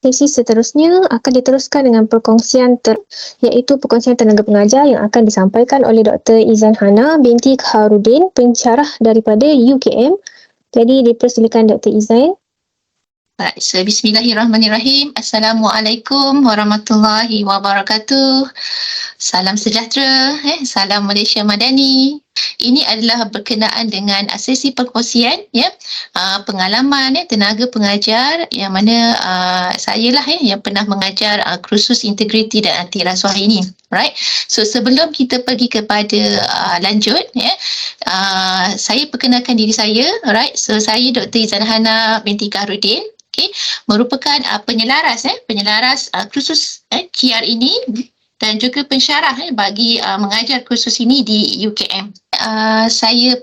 Sesi seterusnya akan diteruskan dengan iaitu perkongsian tenaga pengajar yang akan disampaikan oleh Dr. Izan Hana binti Khairudin, pensyarah daripada UKM. Jadi dipersilakan Dr. Izan. Baik, so bismillahirrahmanirrahim. Assalamualaikum warahmatullahi wabarakatuh. Salam sejahtera, salam Malaysia Madani. Ini adalah berkenaan dengan sesi perkongsian pengalaman tenaga pengajar yang mana saya lah yang pernah mengajar kursus integriti dan anti rasuah ini. Right. So sebelum kita pergi kepada lanjut saya perkenalkan diri saya. Right. So saya Dr. Izan Hana binti Khairudin. Merupakan penyelaras kursus QR ini dan juga pensyarah bagi mengajar kursus ini di UKM. Saya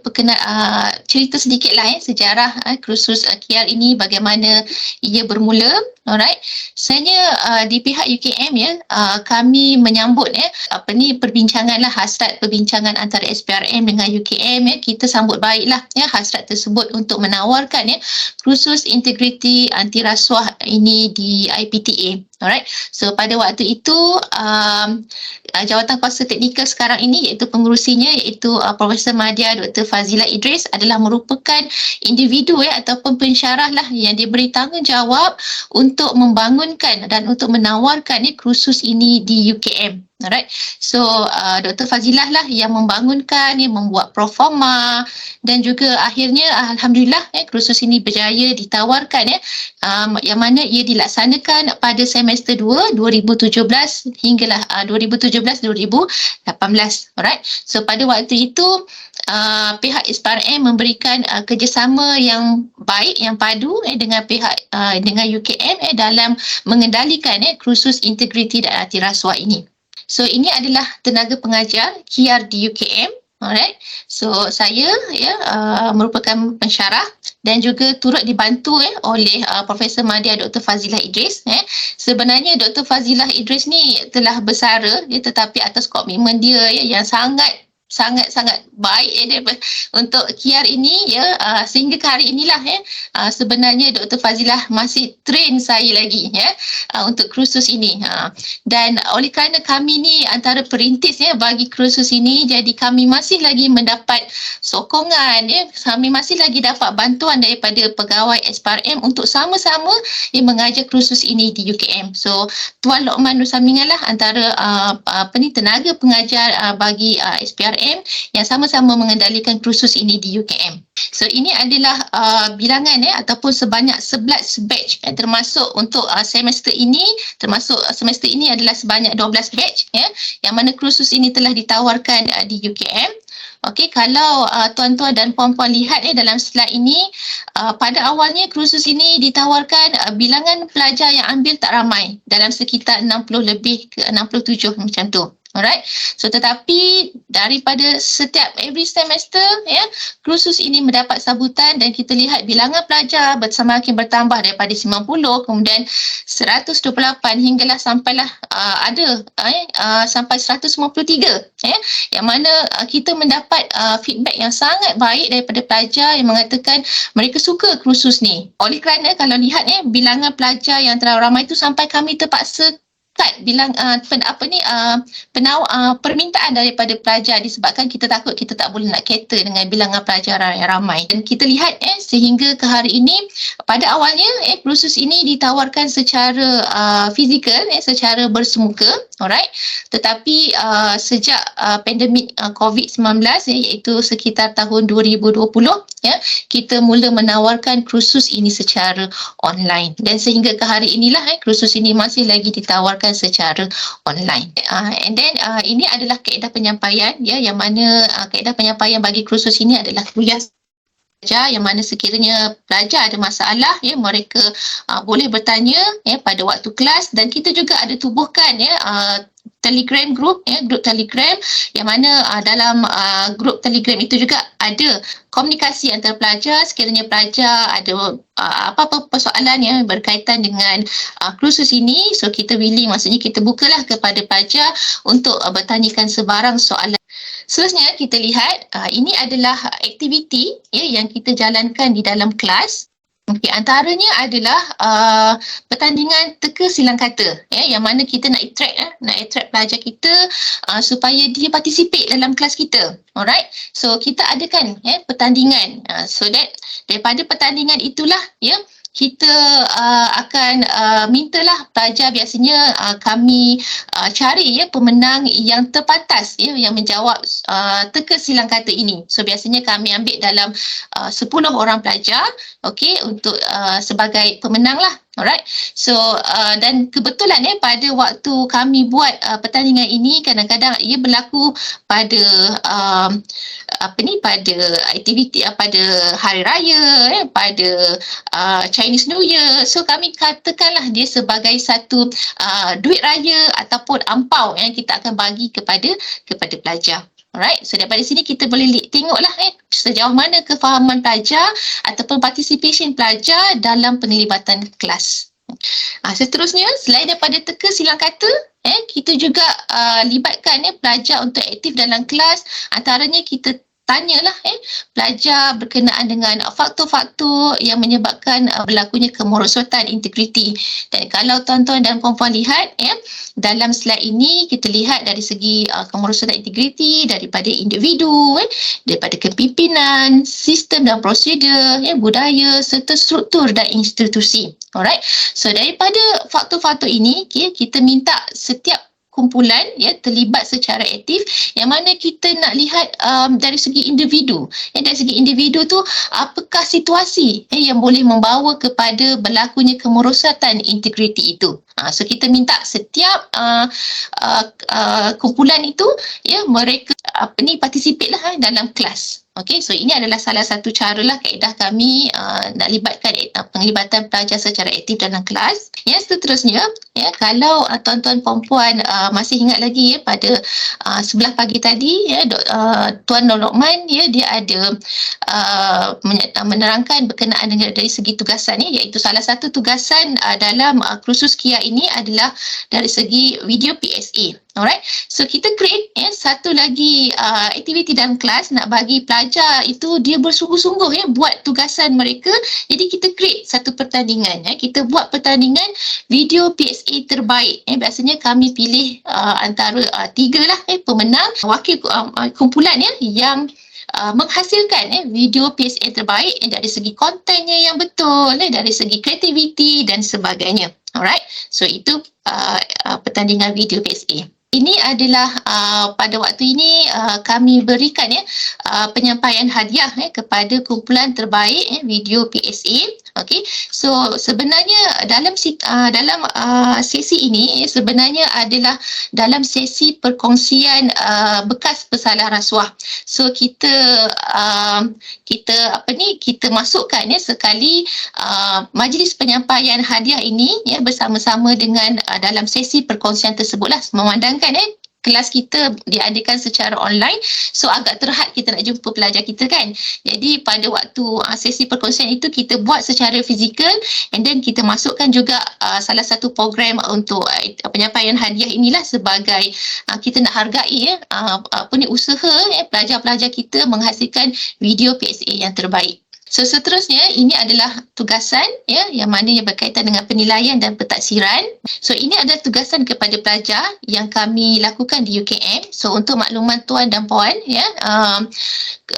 cerita sedikitlah sejarah kursus QR ini, bagaimana ia bermula. Alright. Sebenarnya di pihak UKM kami menyambut perbincangan hasrat perbincangan antara SPRM dengan UKM kita sambut baiklah hasrat tersebut untuk menawarkan kursus integriti anti rasuah ini di IPTA. Alright. So pada waktu itu jawatan kuasa teknikal sekarang ini iaitu pengurusinya iaitu Profesor Madya Dr. Fazila Idris adalah merupakan individu ataupun pensyarah yang diberi tanggungjawab untuk membangunkan dan untuk menawarkan kursus ini di UKM. Alright. So Dr. Fazilah yang membangunkan, yang membuat proforma dan juga akhirnya alhamdulillah kursus ini berjaya ditawarkan yang mana ia dilaksanakan pada semester 2 2017 hinggalah 2017-2018. Alright. So pada waktu itu pihak SPRM memberikan kerjasama yang baik, yang padu dengan pihak dengan UKM dalam mengendalikan kursus integriti dan anti rasuah ini. So ini adalah tenaga pengajar QR di UKM. Alright. So saya merupakan pensyarah dan juga turut dibantu oleh Profesor Madya Dr. Fazilah Idris. Sebenarnya Dr. Fazilah Idris ni telah bersara tetapi atas komitmen dia yang sangat baik untuk QR ini sehingga ke hari inilah sebenarnya Dr. Fazilah masih train saya lagi untuk kursus ini dan oleh kerana kami ni antara perintis bagi kursus ini, jadi kami masih lagi mendapat sokongan kami masih lagi dapat bantuan daripada pegawai SPRM untuk sama-sama mengajar kursus ini di UKM. So Tuan Lokman Nursamingan antara tenaga pengajar bagi SPRM yang sama-sama mengendalikan kursus ini di UKM. So ini adalah bilangan ataupun sebanyak 11 batch termasuk untuk semester ini, termasuk semester ini adalah sebanyak 12 batch yang mana kursus ini telah ditawarkan di UKM. Okey, kalau tuan-tuan dan puan-puan lihat dalam slide ini, pada awalnya kursus ini ditawarkan bilangan pelajar yang ambil tak ramai, dalam sekitar 60 lebih ke 67 macam tu. Alright. So tetapi daripada every semester kursus ini mendapat sambutan dan kita lihat bilangan pelajar semakin bertambah daripada 90 kemudian 128 hinggalah sampailah sampai 153 yang mana kita mendapat feedback yang sangat baik daripada pelajar yang mengatakan mereka suka kursus ni. Oleh kerana kalau lihat bilangan pelajar yang terlalu ramai itu sampai kami terpaksa bilang permintaan daripada pelajar disebabkan kita takut kita tak boleh nak cater dengan bilangan pelajar yang ramai. Dan kita lihat sehingga ke hari ini pada awalnya kursus ini ditawarkan secara fizikal secara bersemuka, alright. Tetapi sejak pandemik COVID-19 iaitu sekitar tahun 2020 kita mula menawarkan kursus ini secara online dan sehingga ke hari inilah kursus ini masih lagi ditawarkan secara online. And then ini adalah kaedah penyampaian yang mana kaedah penyampaian bagi kursus ini adalah kuliah saja, yang mana sekiranya pelajar ada masalah mereka boleh bertanya pada waktu kelas dan kita juga ada tubuhkan Telegram group Telegram yang mana dalam grup Telegram itu juga ada komunikasi antara pelajar. Sekiranya pelajar ada apa-apa persoalan yang berkaitan dengan kursus ini, so kita willing, maksudnya kita bukalah kepada pelajar untuk bertanyakan sebarang soalan. Seterusnya kita lihat ini adalah aktiviti yang kita jalankan di dalam kelas. Okey, antaranya adalah pertandingan teka silang kata, yang mana kita nak attract pelajar kita supaya dia participate dalam kelas kita. Alright, so kita adakan pertandingan, so that daripada pertandingan itulah kita akan mintalah pelajar, biasanya kami cari pemenang yang terpantas yang menjawab teka silang kata ini. So biasanya kami ambil dalam 10 orang pelajar, okey, untuk sebagai pemenang lah. Alright, so dan kebetulan pada waktu kami buat pertandingan ini, kadang-kadang ia berlaku pada pada aktiviti pada hari raya, pada Chinese New Year. So kami katakanlah dia sebagai satu duit raya ataupun ampau yang kita akan bagi kepada pelajar. Alright, so daripada sini kita boleh tengoklah sejauh mana kefahaman pelajar ataupun participation pelajar dalam penglibatan kelas. Seterusnya, selain daripada teka silang kata, kita juga libatkan pelajar untuk aktif dalam kelas. Antaranya kita tanyalah pelajar berkenaan dengan faktor-faktor yang menyebabkan berlakunya kemerosotan integriti. Dan kalau tuan-tuan dan puan-puan lihat dalam slide ini, kita lihat dari segi kemerosotan integriti daripada individu, daripada kepimpinan, sistem dan prosedur, budaya serta struktur dan institusi. Alright, so daripada faktor-faktor ini, kita minta setiap kumpulan terlibat secara aktif, yang mana kita nak lihat dari segi individu. Dari segi individu tu, apakah situasi yang boleh membawa kepada berlakunya kemerosotan integriti itu. So kita minta setiap kumpulan itu mereka participate lah dalam kelas. Okey, so ini adalah salah satu caralah kaedah kami nak libatkan penglibatan pelajar secara aktif dalam kelas. Yang seterusnya, kalau tuan-tuan puan-puan masih ingat lagi pada sebelah pagi tadi, Tuan Nur Lokman dia ada menerangkan berkenaan dengan dari segi tugasan, iaitu salah satu tugasan dalam kursus KIA ini adalah dari segi video PSA. Alright, so kita create satu lagi aktiviti dalam kelas nak bagi pelajar itu dia bersungguh-sungguh buat tugasan mereka. Jadi kita create satu pertandingan, kita buat pertandingan video PSA terbaik. Biasanya kami pilih antara 3 lah pemenang wakil kumpulan yang menghasilkan video PSA terbaik dari segi kontennya yang betul, dari segi kreativiti dan sebagainya. Alright, so itu pertandingan video PSA. Ini adalah pada waktu ini kami berikan penyampaian hadiah kepada kumpulan terbaik video PSA. Okey, so sebenarnya dalam sesi ini sebenarnya adalah dalam sesi perkongsian bekas pesalah rasuah. So kita masukkan sekali majlis penyampaian hadiah ini bersama-sama dengan dalam sesi perkongsian tersebutlah, memandangkan kelas kita diadakan secara online, so agak terhad kita nak jumpa pelajar kita kan. Jadi pada waktu sesi perkongsian itu kita buat secara fizikal, and then kita masukkan juga salah satu program untuk penyampaian hadiah inilah sebagai kita nak hargai usaha pelajar-pelajar kita menghasilkan video PSA yang terbaik. So seterusnya, ini adalah tugasan yang mana yang berkaitan dengan penilaian dan pentaksiran. So ini adalah tugasan kepada pelajar yang kami lakukan di UKM. So untuk makluman tuan dan puan,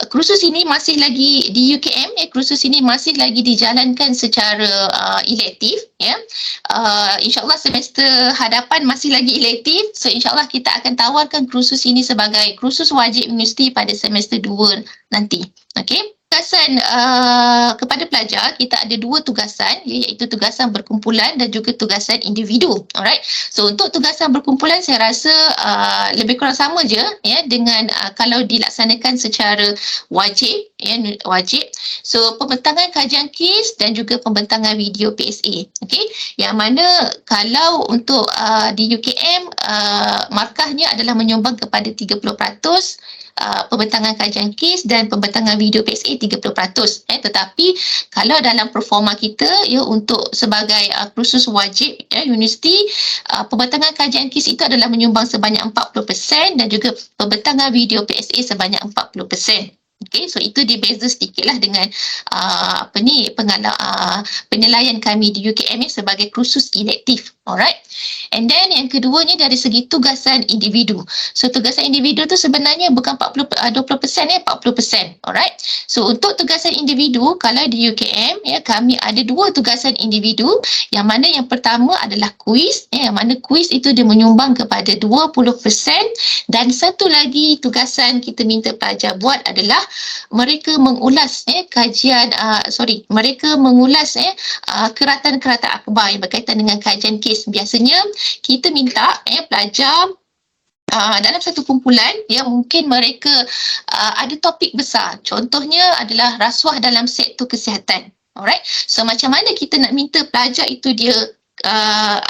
kursus ini masih lagi di UKM, kursus ini masih lagi dijalankan secara elektif. InsyaAllah semester hadapan masih lagi elektif. So insyaAllah kita akan tawarkan kursus ini sebagai kursus wajib universiti pada semester 2 nanti. Okey. Tugasan kepada pelajar, kita ada 2 tugasan, iaitu tugasan berkumpulan dan juga tugasan individu. Alright, so untuk tugasan berkumpulan saya rasa lebih kurang sama je dengan kalau dilaksanakan secara wajib. So pembentangan kajian kes dan juga pembentangan video PSA. Okey, yang mana kalau untuk di UKM markahnya adalah menyumbang kepada 30%, pembentangan kajian kes dan pembentangan video PSA 30%. Tetapi kalau dalam performa kita untuk sebagai kursus wajib universiti, pembentangan kajian kes itu adalah menyumbang sebanyak 40% dan juga pembentangan video PSA sebanyak 40%. Okay, so itu dia beza sedikit lah dengan penilaian kami di UKM sebagai kursus elektif. Alright. And then yang keduanya dari segi tugasan individu. So tugasan individu tu sebenarnya bukan 20% 40%. Alright. So untuk tugasan individu, kalau di UKM kami ada dua tugasan individu, yang mana yang pertama adalah kuis, yang mana kuis itu dia menyumbang kepada 20%, dan satu lagi tugasan kita minta pelajar buat adalah mereka mengulas mereka mengulas keratan-keratan akhbar yang berkaitan dengan kajian kes. Biasanya kita minta pelajar dalam satu kumpulan mungkin mereka ada topik besar, contohnya adalah rasuah dalam sektor kesihatan. Alright, so macam mana kita nak minta pelajar itu dia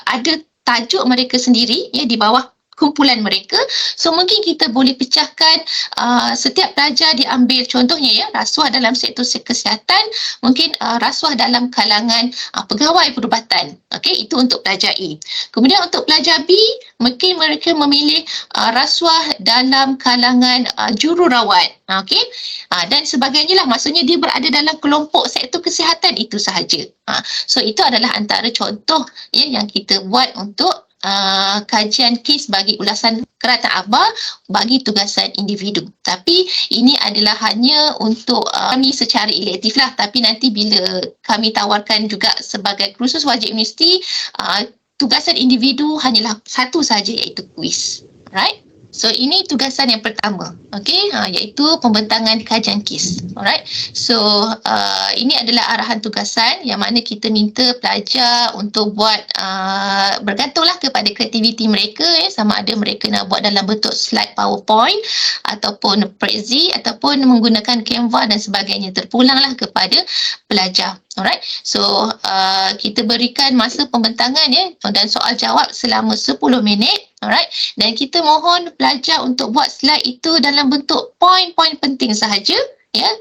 ada tajuk mereka sendiri di bawah kumpulan mereka. So mungkin kita boleh pecahkan setiap pelajar diambil contohnya rasuah dalam sektor kesihatan, mungkin rasuah dalam kalangan pegawai perubatan. Okey, itu untuk pelajar A. Kemudian untuk pelajar B, mungkin mereka memilih rasuah dalam kalangan jururawat. Okey, dan sebagainya lah. Maksudnya dia berada dalam kelompok sektor kesihatan itu sahaja. So itu adalah antara contoh yang kita buat untuk kajian kes bagi ulasan keratan akhbar bagi tugasan individu. Tapi ini adalah hanya untuk kami secara elektif lah. Tapi nanti bila kami tawarkan juga sebagai kursus wajib universiti, tugasan individu hanyalah satu saja, iaitu kuis. Right? So ini tugasan yang pertama, iaitu pembentangan kajian kes. Alright. So ini adalah arahan tugasan yang mana kita minta pelajar untuk buat bergantunglah kepada kreativiti mereka, sama ada mereka nak buat dalam bentuk slide PowerPoint ataupun Prezi ataupun menggunakan Canva dan sebagainya. Terpulanglah kepada pelajar. Alright. So kita berikan masa pembentangan dan soal jawab selama 10 minit. Alright. Dan kita mohon pelajar untuk buat slide itu dalam bentuk poin-poin penting sahaja.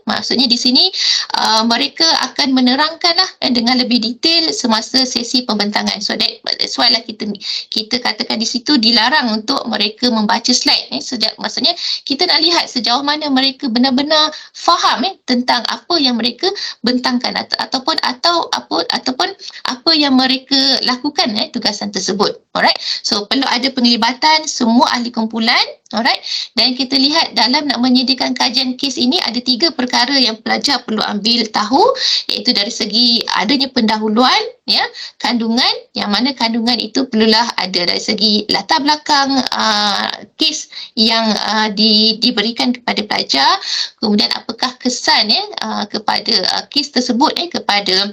Maksudnya di sini mereka akan menerangkanlah dengan lebih detail semasa sesi pembentangan. So that's why lah kita katakan di situ dilarang untuk mereka membaca slide. Maksudnya kita nak lihat sejauh mana mereka benar-benar faham tentang apa yang mereka bentangkan ataupun apa yang mereka lakukan tugasan tersebut. Alright. So perlu ada penglibatan semua ahli kumpulan. Alright. Dan kita lihat dalam nak menyediakan kajian kes ini ada 3 perkara yang pelajar perlu ambil tahu, iaitu dari segi adanya pendahuluan, kandungan, yang mana kandungan itu perlulah ada dari segi latar belakang kes yang diberikan kepada pelajar, kemudian apakah kesan kepada kes tersebut kepada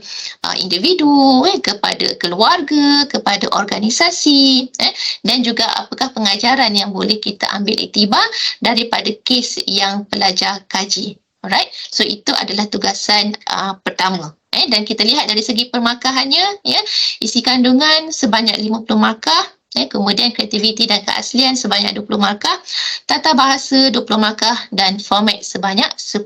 individu, kepada keluarga, kepada organisasi, dan juga apakah pengajaran yang boleh kita ambil iktibar daripada kes yang pelajar kaji. Alright, so itu adalah tugasan pertama. Dan kita lihat dari segi permarkahannya, isi kandungan sebanyak 50 markah, kemudian kreativiti dan keaslian sebanyak 20 markah, tata bahasa 20 markah dan format sebanyak 10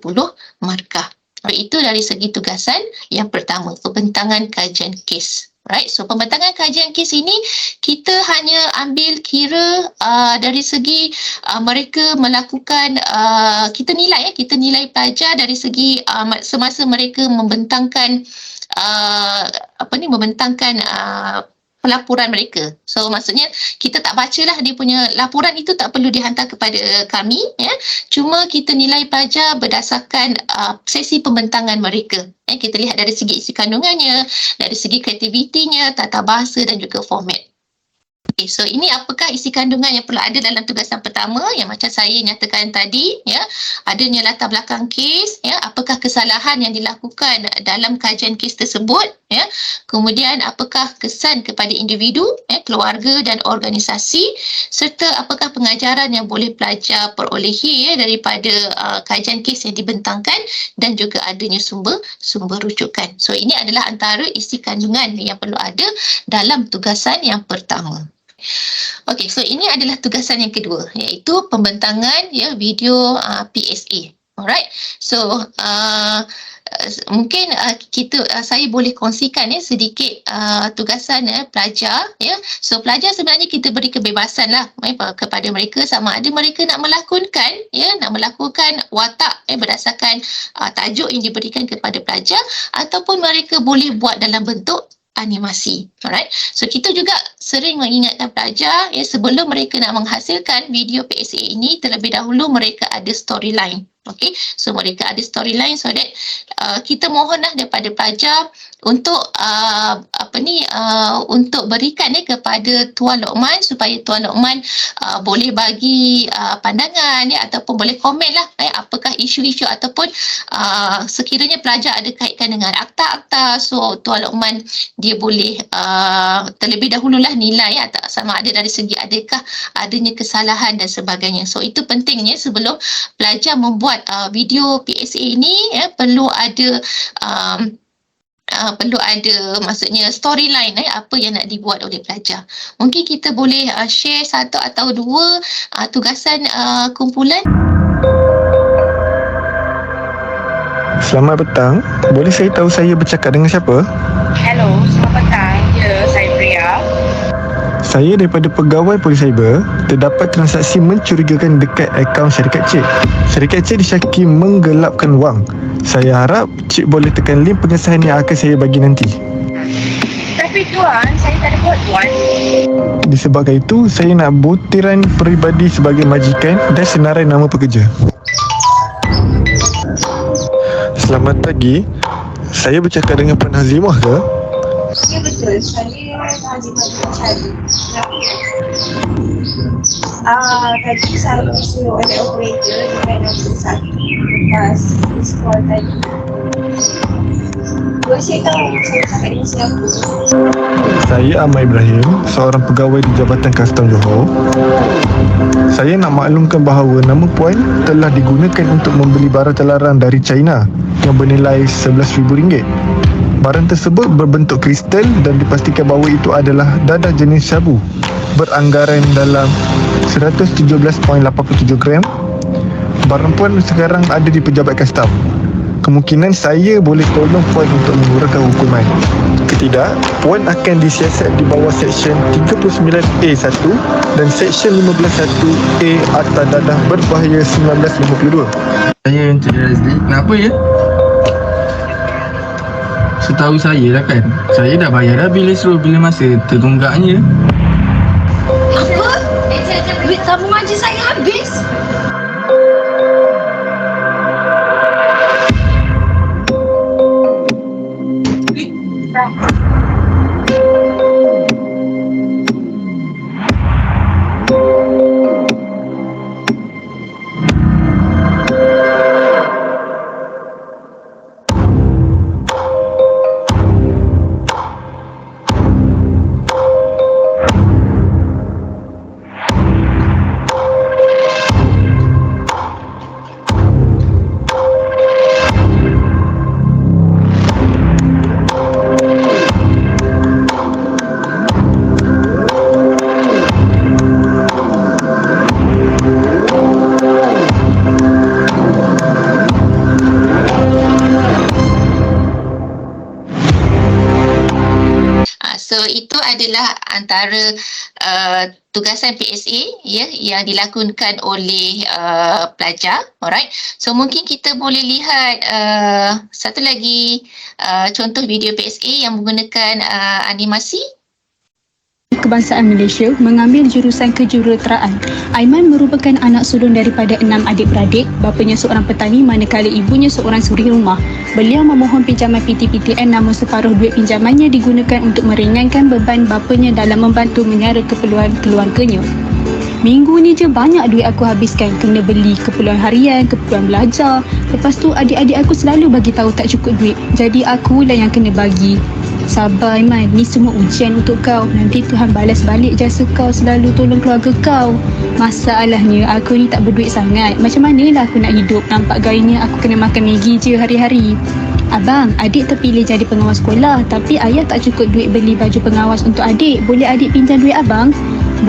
markah. Itu dari segi tugasan yang pertama, pembentangan kajian kes. Right, so pembentangan kajian kes ini kita hanya ambil kira dari segi mereka melakukan kita nilai pelajar dari segi semasa mereka membentangkan pelaporan mereka. So maksudnya kita tak bacalah dia punya laporan, itu tak perlu dihantar kepada kami, cuma kita nilai pelajar berdasarkan sesi pembentangan mereka. Kita lihat dari segi isi kandungannya, dari segi kreativitinya, tata bahasa dan juga format. Okay, so ini apakah isi kandungan yang perlu ada dalam tugasan pertama yang macam saya nyatakan tadi, adanya latar belakang kes, apakah kesalahan yang dilakukan dalam kajian kes tersebut, kemudian apakah kesan kepada individu, keluarga dan organisasi, serta apakah pengajaran yang boleh pelajar perolehi daripada kajian kes yang dibentangkan, dan juga adanya sumber rujukan. So ini adalah antara isi kandungan yang perlu ada dalam tugasan yang pertama. Okey, so ini adalah tugasan yang kedua, iaitu pembentangan video PSA. Alright, so mungkin saya boleh kongsikan sedikit tugasan pelajar ya. So pelajar sebenarnya kita beri kebebasan lah kepada mereka, sama ada mereka nak melakukan watak berdasarkan tajuk yang diberikan kepada pelajar, ataupun mereka boleh buat dalam bentuk animasi. Alright. So kita juga sering mengingatkan pelajar sebelum mereka nak menghasilkan video PSA ini, terlebih dahulu mereka ada storyline. Okay, so mereka ada storyline, so that kita mohonlah daripada pelajar untuk untuk berikan kepada Tuan Lokman, supaya Tuan Lokman boleh bagi pandangan ataupun boleh komen lah apakah isu-isu ataupun sekiranya pelajar ada kaitkan dengan akta-akta, so Tuan Lokman dia boleh terlebih dahululah nilai sama ada dari segi adakah adanya kesalahan dan sebagainya. So itu pentingnya sebelum pelajar membuat video PSA ini perlu ada maksudnya storyline apa yang nak dibuat oleh pelajar. Mungkin kita boleh share satu atau dua tugasan kumpulan. Selamat petang. Boleh saya tahu saya bercakap dengan siapa? Hello, selamat petang. Ya, saya Priya. Saya daripada Pegawai Polis Cyber. Terdapat transaksi mencurigakan dekat akaun syarikat Cik. Syarikat Cik disyaki menggelapkan wang. Saya harap Cik boleh tekan link pengesahan yang akan saya bagi nanti. Tapi tuan, saya tak ada buat tuan. Disebabkan itu, saya nak butiran peribadi sebagai majikan dan senarai nama pekerja. Selamat pagi. Saya bercakap dengan Puan Hazimah ke? Ya betul, saya Hazimah Cari. Tadi saya disuruh oleh operator dengan nombor 1 lepas miss call tadi. Boleh saya tahu saya cakap dengan siapa? Saya Ahmad Ibrahim, seorang pegawai di Jabatan Kastam Johor. Saya nak maklumkan bahawa nama Puan telah digunakan untuk membeli barang terlarang dari China yang bernilai RM11,000. Barang tersebut berbentuk kristal dan dipastikan bahawa itu adalah dadah jenis syabu beranggaran dalam 117.87 gram. Barang Puan sekarang ada di pejabat kastam. Kemungkinan saya boleh tolong Puan untuk mengurangkan hukuman. Tidak, Puan akan disiasat di bawah Seksyen 39A1 dan Seksyen 15(1)A Akta Dadah Berbahaya 1952. Saya Encik Razli. Kenapa ya? Setahu saya lah kan, saya dah bayar dah bil Astro bila masa tertunggaknya. Apa? Duit tabung haji saya habis. So itu adalah antara tugasan PSA yang dilakukan oleh pelajar. Alright. So mungkin kita boleh lihat satu lagi contoh video PSA yang menggunakan animasi. Kebangsaan Malaysia mengambil jurusan kejuruteraan. Aiman merupakan anak sulung daripada 6 adik-beradik. Bapanya seorang petani manakala ibunya seorang suri rumah. Beliau memohon pinjaman PTPTN namun separuh duit pinjamannya digunakan untuk meringankan beban bapanya dalam membantu menyara keperluan keluarganya. Minggu ni je banyak duit aku habiskan, kena beli keperluan harian, keperluan belajar. Lepas tu adik-adik aku selalu bagi tahu tak cukup duit. Jadi akulah yang kena bagi. Sabar Aiman, ni semua ujian untuk kau. Nanti Tuhan balas balik jasa kau selalu tolong keluarga kau. Masalahnya aku ni tak berduit sangat. Macam manalah aku nak hidup? Nampak gayanya aku kena makan Maggi je hari-hari. Abang, adik terpilih jadi pengawas sekolah, tapi ayah tak cukup duit beli baju pengawas untuk adik. Boleh adik pinjam duit abang?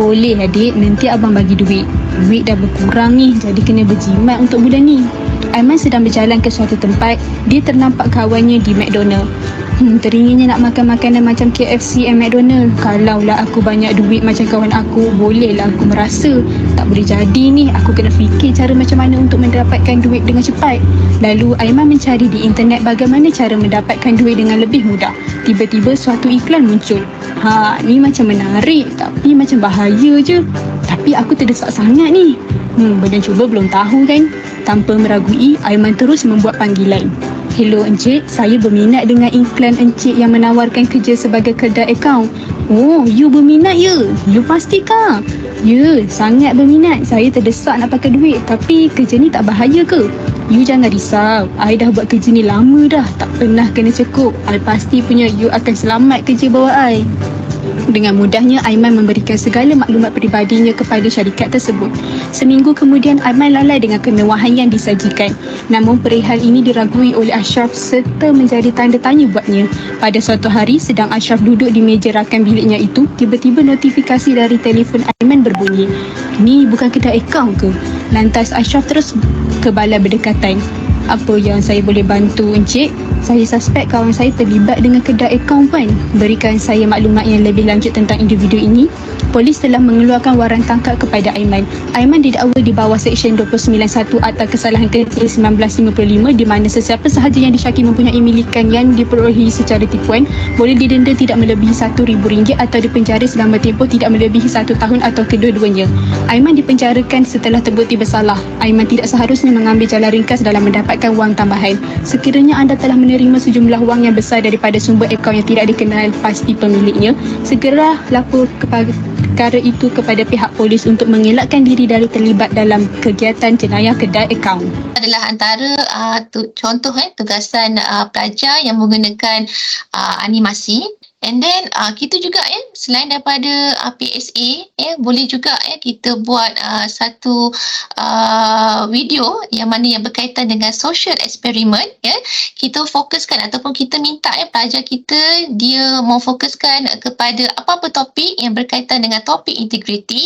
Boleh adik, nanti abang bagi duit. Duit dah berkurang ni, jadi kena berjimat untuk bulan ni. Aiman sedang berjalan ke suatu tempat. Dia ternampak kawannya di McDonald. Teringinnya nak makan makanan macam KFC and McDonald. Kalaulah aku banyak duit macam kawan aku, bolehlah aku merasa. Tak boleh jadi ni, aku kena fikir cara macam mana untuk mendapatkan duit dengan cepat. Lalu Aiman mencari di internet bagaimana cara mendapatkan duit dengan lebih mudah. Tiba-tiba suatu iklan muncul. Ni macam menarik tapi macam bahaya je. Tapi aku terdesak sangat ni. Belum cuba belum tahu kan. Tanpa meragui, Aiman terus membuat panggilan. Hello Encik, saya berminat dengan iklan Encik yang menawarkan kerja sebagai kedai akaun. Oh, you berminat ya? You pastikah? Ya, sangat berminat. Saya terdesak nak pakai duit. Tapi kerja ni tak bahaya ke? You jangan risau. I dah buat kerja ni lama dah. Tak pernah kena cekup. I pasti punya you akan selamat kerja bawah I. Dengan mudahnya, Aiman memberikan segala maklumat peribadinya kepada syarikat tersebut. Seminggu kemudian, Aiman lalai dengan kemewahan yang disajikan. Namun, perihal ini diragui oleh Ashraf serta menjadi tanda tanya buatnya. Pada suatu hari, sedang Ashraf duduk di meja rakan biliknya itu, tiba-tiba notifikasi dari telefon Aiman berbunyi. Ni bukan kedai akaun ke? Lantas Ashraf terus ke balai berdekatan. Apa yang saya boleh bantu Encik? Saya suspek kawan saya terlibat dengan kedai akaun kan? Berikan saya maklumat yang lebih lanjut tentang individu ini. Polis telah mengeluarkan waran tangkap kepada Aiman. Aiman didakwa di bawah Seksyen 291 Akta Kesalahan Kecil 1955 di mana sesiapa sahaja yang disyaki mempunyai milikan yang diperolehi secara tipuan boleh didenda tidak melebihi RM1,000 atau dipenjara selama tempoh tidak melebihi 1 tahun atau kedua-duanya. Aiman dipenjarakan setelah terbukti bersalah. Aiman tidak seharusnya mengambil jalan ringkas dalam mendapatkan wang tambahan. Sekiranya anda telah menerima sejumlah wang yang besar daripada sumber akaun yang tidak dikenal pasti pemiliknya, segera lapor perkara itu kepada pihak polis untuk mengelakkan diri dari terlibat dalam kegiatan jenayah kedai akaun. Adalah antara contoh tugasan pelajar yang menggunakan animasi. And then kita juga selain daripada PSA boleh juga kita buat satu video yang mana yang berkaitan dengan social experiment. Kita fokuskan ataupun kita minta pelajar kita dia mau fokuskan kepada apa-apa topik yang berkaitan dengan topik integriti.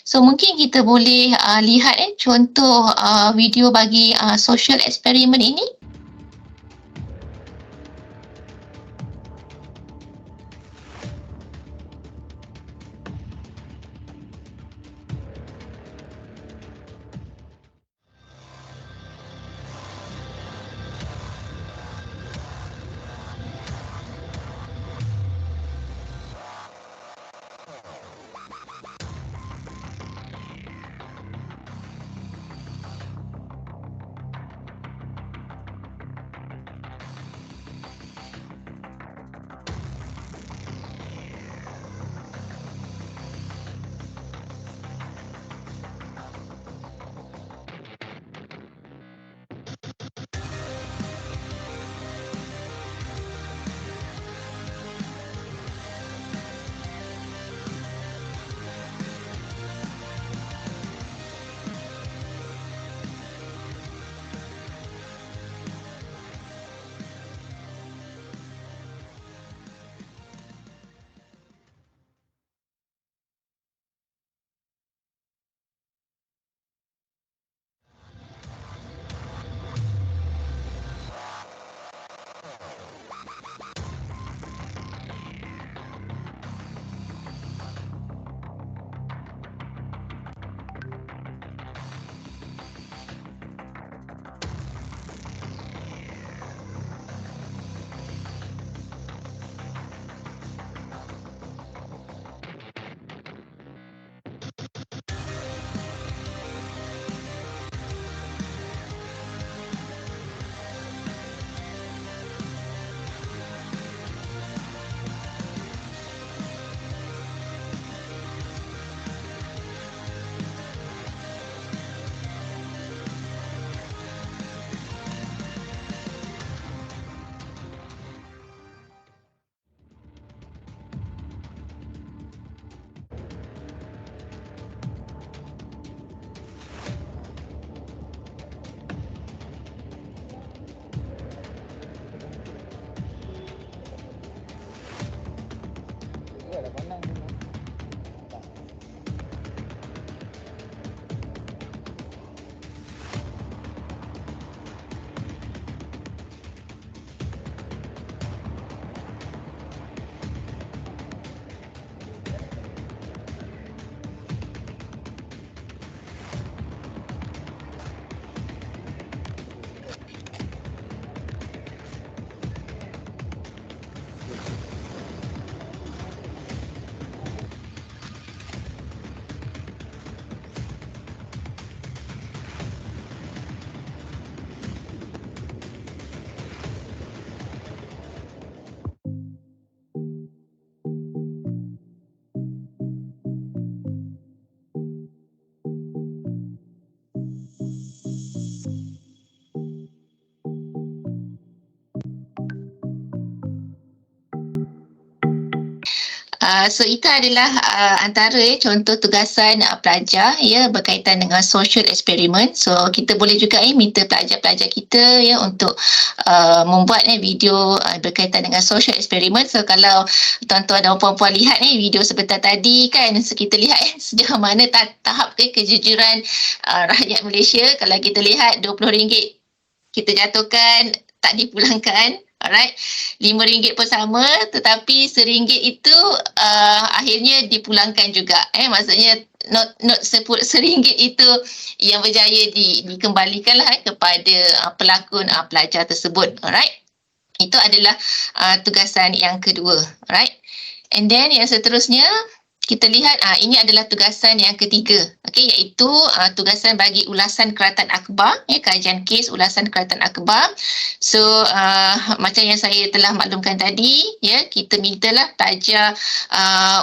So mungkin kita boleh lihat contoh video bagi social experiment ini. So itu adalah antara contoh tugasan pelajar berkaitan dengan social experiment. So kita boleh juga minta pelajar-pelajar kita untuk membuat video berkaitan dengan social experiment. So kalau tuan-tuan dan puan-puan lihat video sebentar tadi kan, so kita lihat sejauh mana tahap kejujuran rakyat Malaysia. Kalau kita lihat RM20 kita jatuhkan, tak dipulangkan. Alright, RM5 pun sama, tetapi RM1 itu akhirnya dipulangkan juga. Maksudnya not RM1 itu yang berjaya dikembalikanlah kepada pelakon pelajar tersebut. Alright, itu adalah tugasan yang kedua. Alright, and then yang seterusnya kita lihat ini adalah tugasan yang ketiga, okey, iaitu tugasan bagi ulasan Keratan Akhbar, kajian kes ulasan Keratan Akhbar. So macam yang saya telah maklumkan tadi, kita mintalah pelajar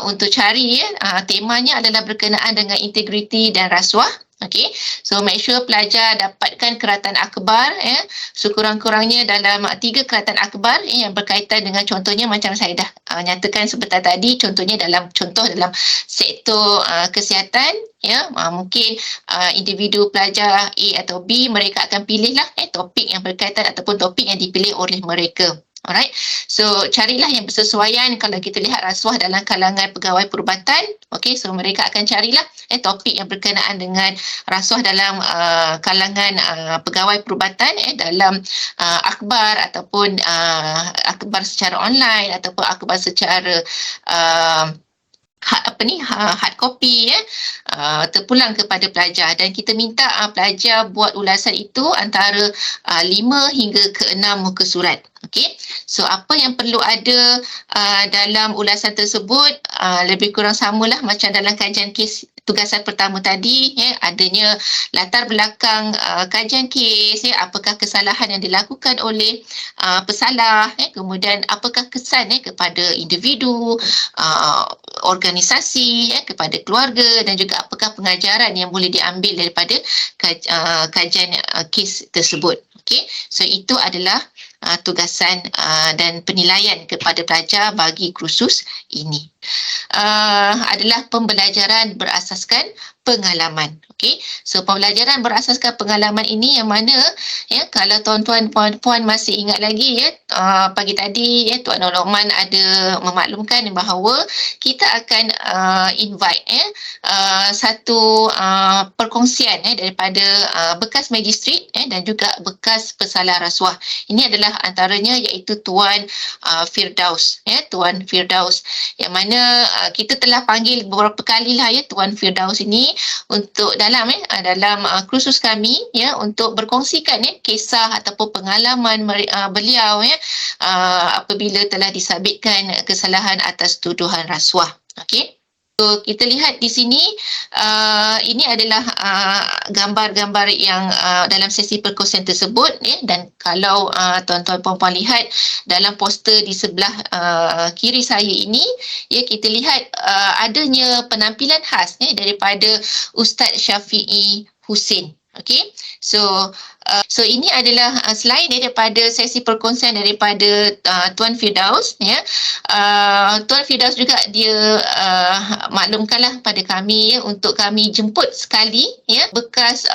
untuk cari temanya adalah berkenaan dengan integriti dan rasuah. Okay, so make sure pelajar dapatkan Keratan Akhbar sekurang-kurangnya dalam 3 Keratan Akhbar yang berkaitan dengan, contohnya macam saya dah nyatakan sebentar tadi, contohnya dalam sektor kesihatan, mungkin individu pelajar A atau B, mereka akan pilihlah topik yang berkaitan ataupun topik yang dipilih oleh mereka. Alright, so carilah yang bersesuaian. Kalau kita lihat rasuah dalam kalangan pegawai perubatan, okay, so mereka akan carilah topik yang berkenaan dengan rasuah dalam kalangan pegawai perubatan dalam akhbar ataupun akhbar secara online ataupun akhbar secara hard copy terpulang kepada pelajar, dan kita minta pelajar buat ulasan itu antara 5 hingga ke 6 muka surat. Okey, so apa yang perlu ada dalam ulasan tersebut lebih kurang samalah macam dalam kajian kes tugasan pertama tadi, adanya latar belakang kajian kes, apakah kesalahan yang dilakukan oleh pesalah, kemudian apakah kesan kepada individu, organisasi, kepada keluarga, dan juga apakah pengajaran yang boleh diambil daripada kajian kes tersebut. Okay, so itu adalah tugasan dan penilaian kepada pelajar bagi kursus ini. Adalah pembelajaran berasaskan pengalaman. Okay, so pembelajaran berasaskan pengalaman ini yang mana kalau tuan-tuan puan-puan masih ingat lagi pagi tadi Tuan Lokman ada memaklumkan bahawa kita akan invite satu perkongsian daripada bekas magistrat dan juga bekas pesalah rasuah. Ini adalah antaranya iaitu Tuan Firdaus, Tuan Firdaus, yang mana kita telah panggil beberapa kali lah Tuan Firdaus ini untuk dalam kursus kami untuk berkongsikan kisah ataupun pengalaman beliau apabila telah disabitkan kesalahan atas tuduhan rasuah. Okey, so kita lihat di sini ini adalah gambar-gambar yang dalam sesi perkongsian tersebut, dan kalau tuan-tuan puan-puan lihat dalam poster di sebelah kiri saya ini, kita lihat adanya penampilan khas daripada Ustaz Syafi'i Husin. Okay, so ini adalah selain daripada sesi perkongsian daripada Tuan Firdaus, Tuan Firdaus juga dia maklumkanlah pada kami untuk kami jemput sekali bekas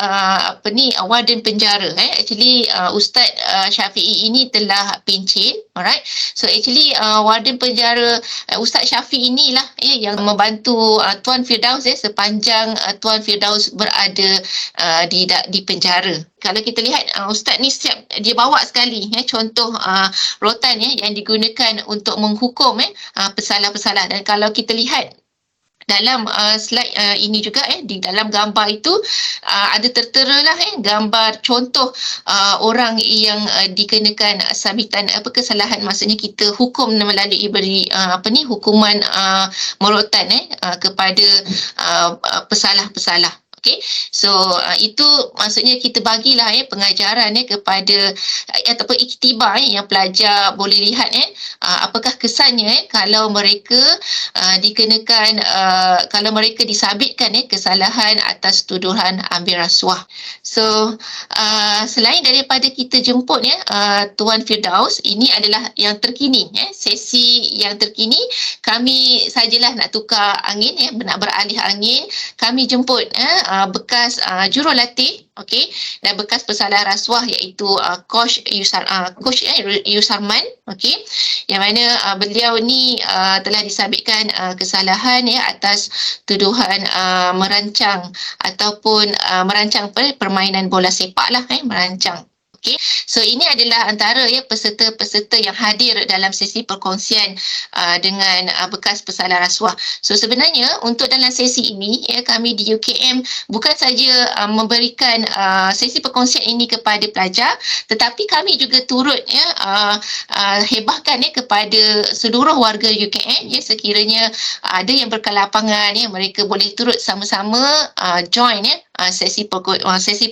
warden penjara. Actually Ustaz Syafi'i ini telah pencen. Alright, so actually warden penjara Ustaz Syafi'i inilah yang membantu Tuan Firdaus sepanjang Tuan Firdaus berada di penjara. Kalau kita lihat Ustaz ni siap, dia bawa sekali contoh rotan yang digunakan untuk menghukum pesalah-pesalah. Dan kalau kita lihat dalam slide ini juga di dalam gambar itu ada tertera lah gambar contoh orang yang dikenakan sabitan kesalahan, maksudnya kita hukum melalui beri hukuman merotan kepada pesalah-pesalah. Okay, so itu maksudnya kita bagilah pengajaran kepada ataupun iktibar yang pelajar boleh lihat apakah kesannya kalau mereka dikenakan kalau mereka disabitkan kesalahan atas tuduhan ambil rasuah. So selain daripada kita jemput Tuan Firdaus, ini adalah yang terkini sesi yang terkini. Kami sajalah nak tukar angin nak beralih angin. Kami jemput bekas jurulatih, okey, dan bekas pesalah rasuah iaitu Coach Yusarman, okey, yang mana beliau ni telah disabitkan kesalahan atas tuduhan merancang ataupun merancang permainan bola sepak lah, merancang. Okay. So ini adalah antara peserta-peserta yang hadir dalam sesi perkongsian dengan bekas pesalah rasuah. So sebenarnya untuk dalam sesi ini kami di UKM bukan saja memberikan sesi perkongsian ini kepada pelajar, tetapi kami juga turut hebahkan kepada seluruh warga UKM sekiranya ada yang berkelapangan mereka boleh turut sama-sama join sesi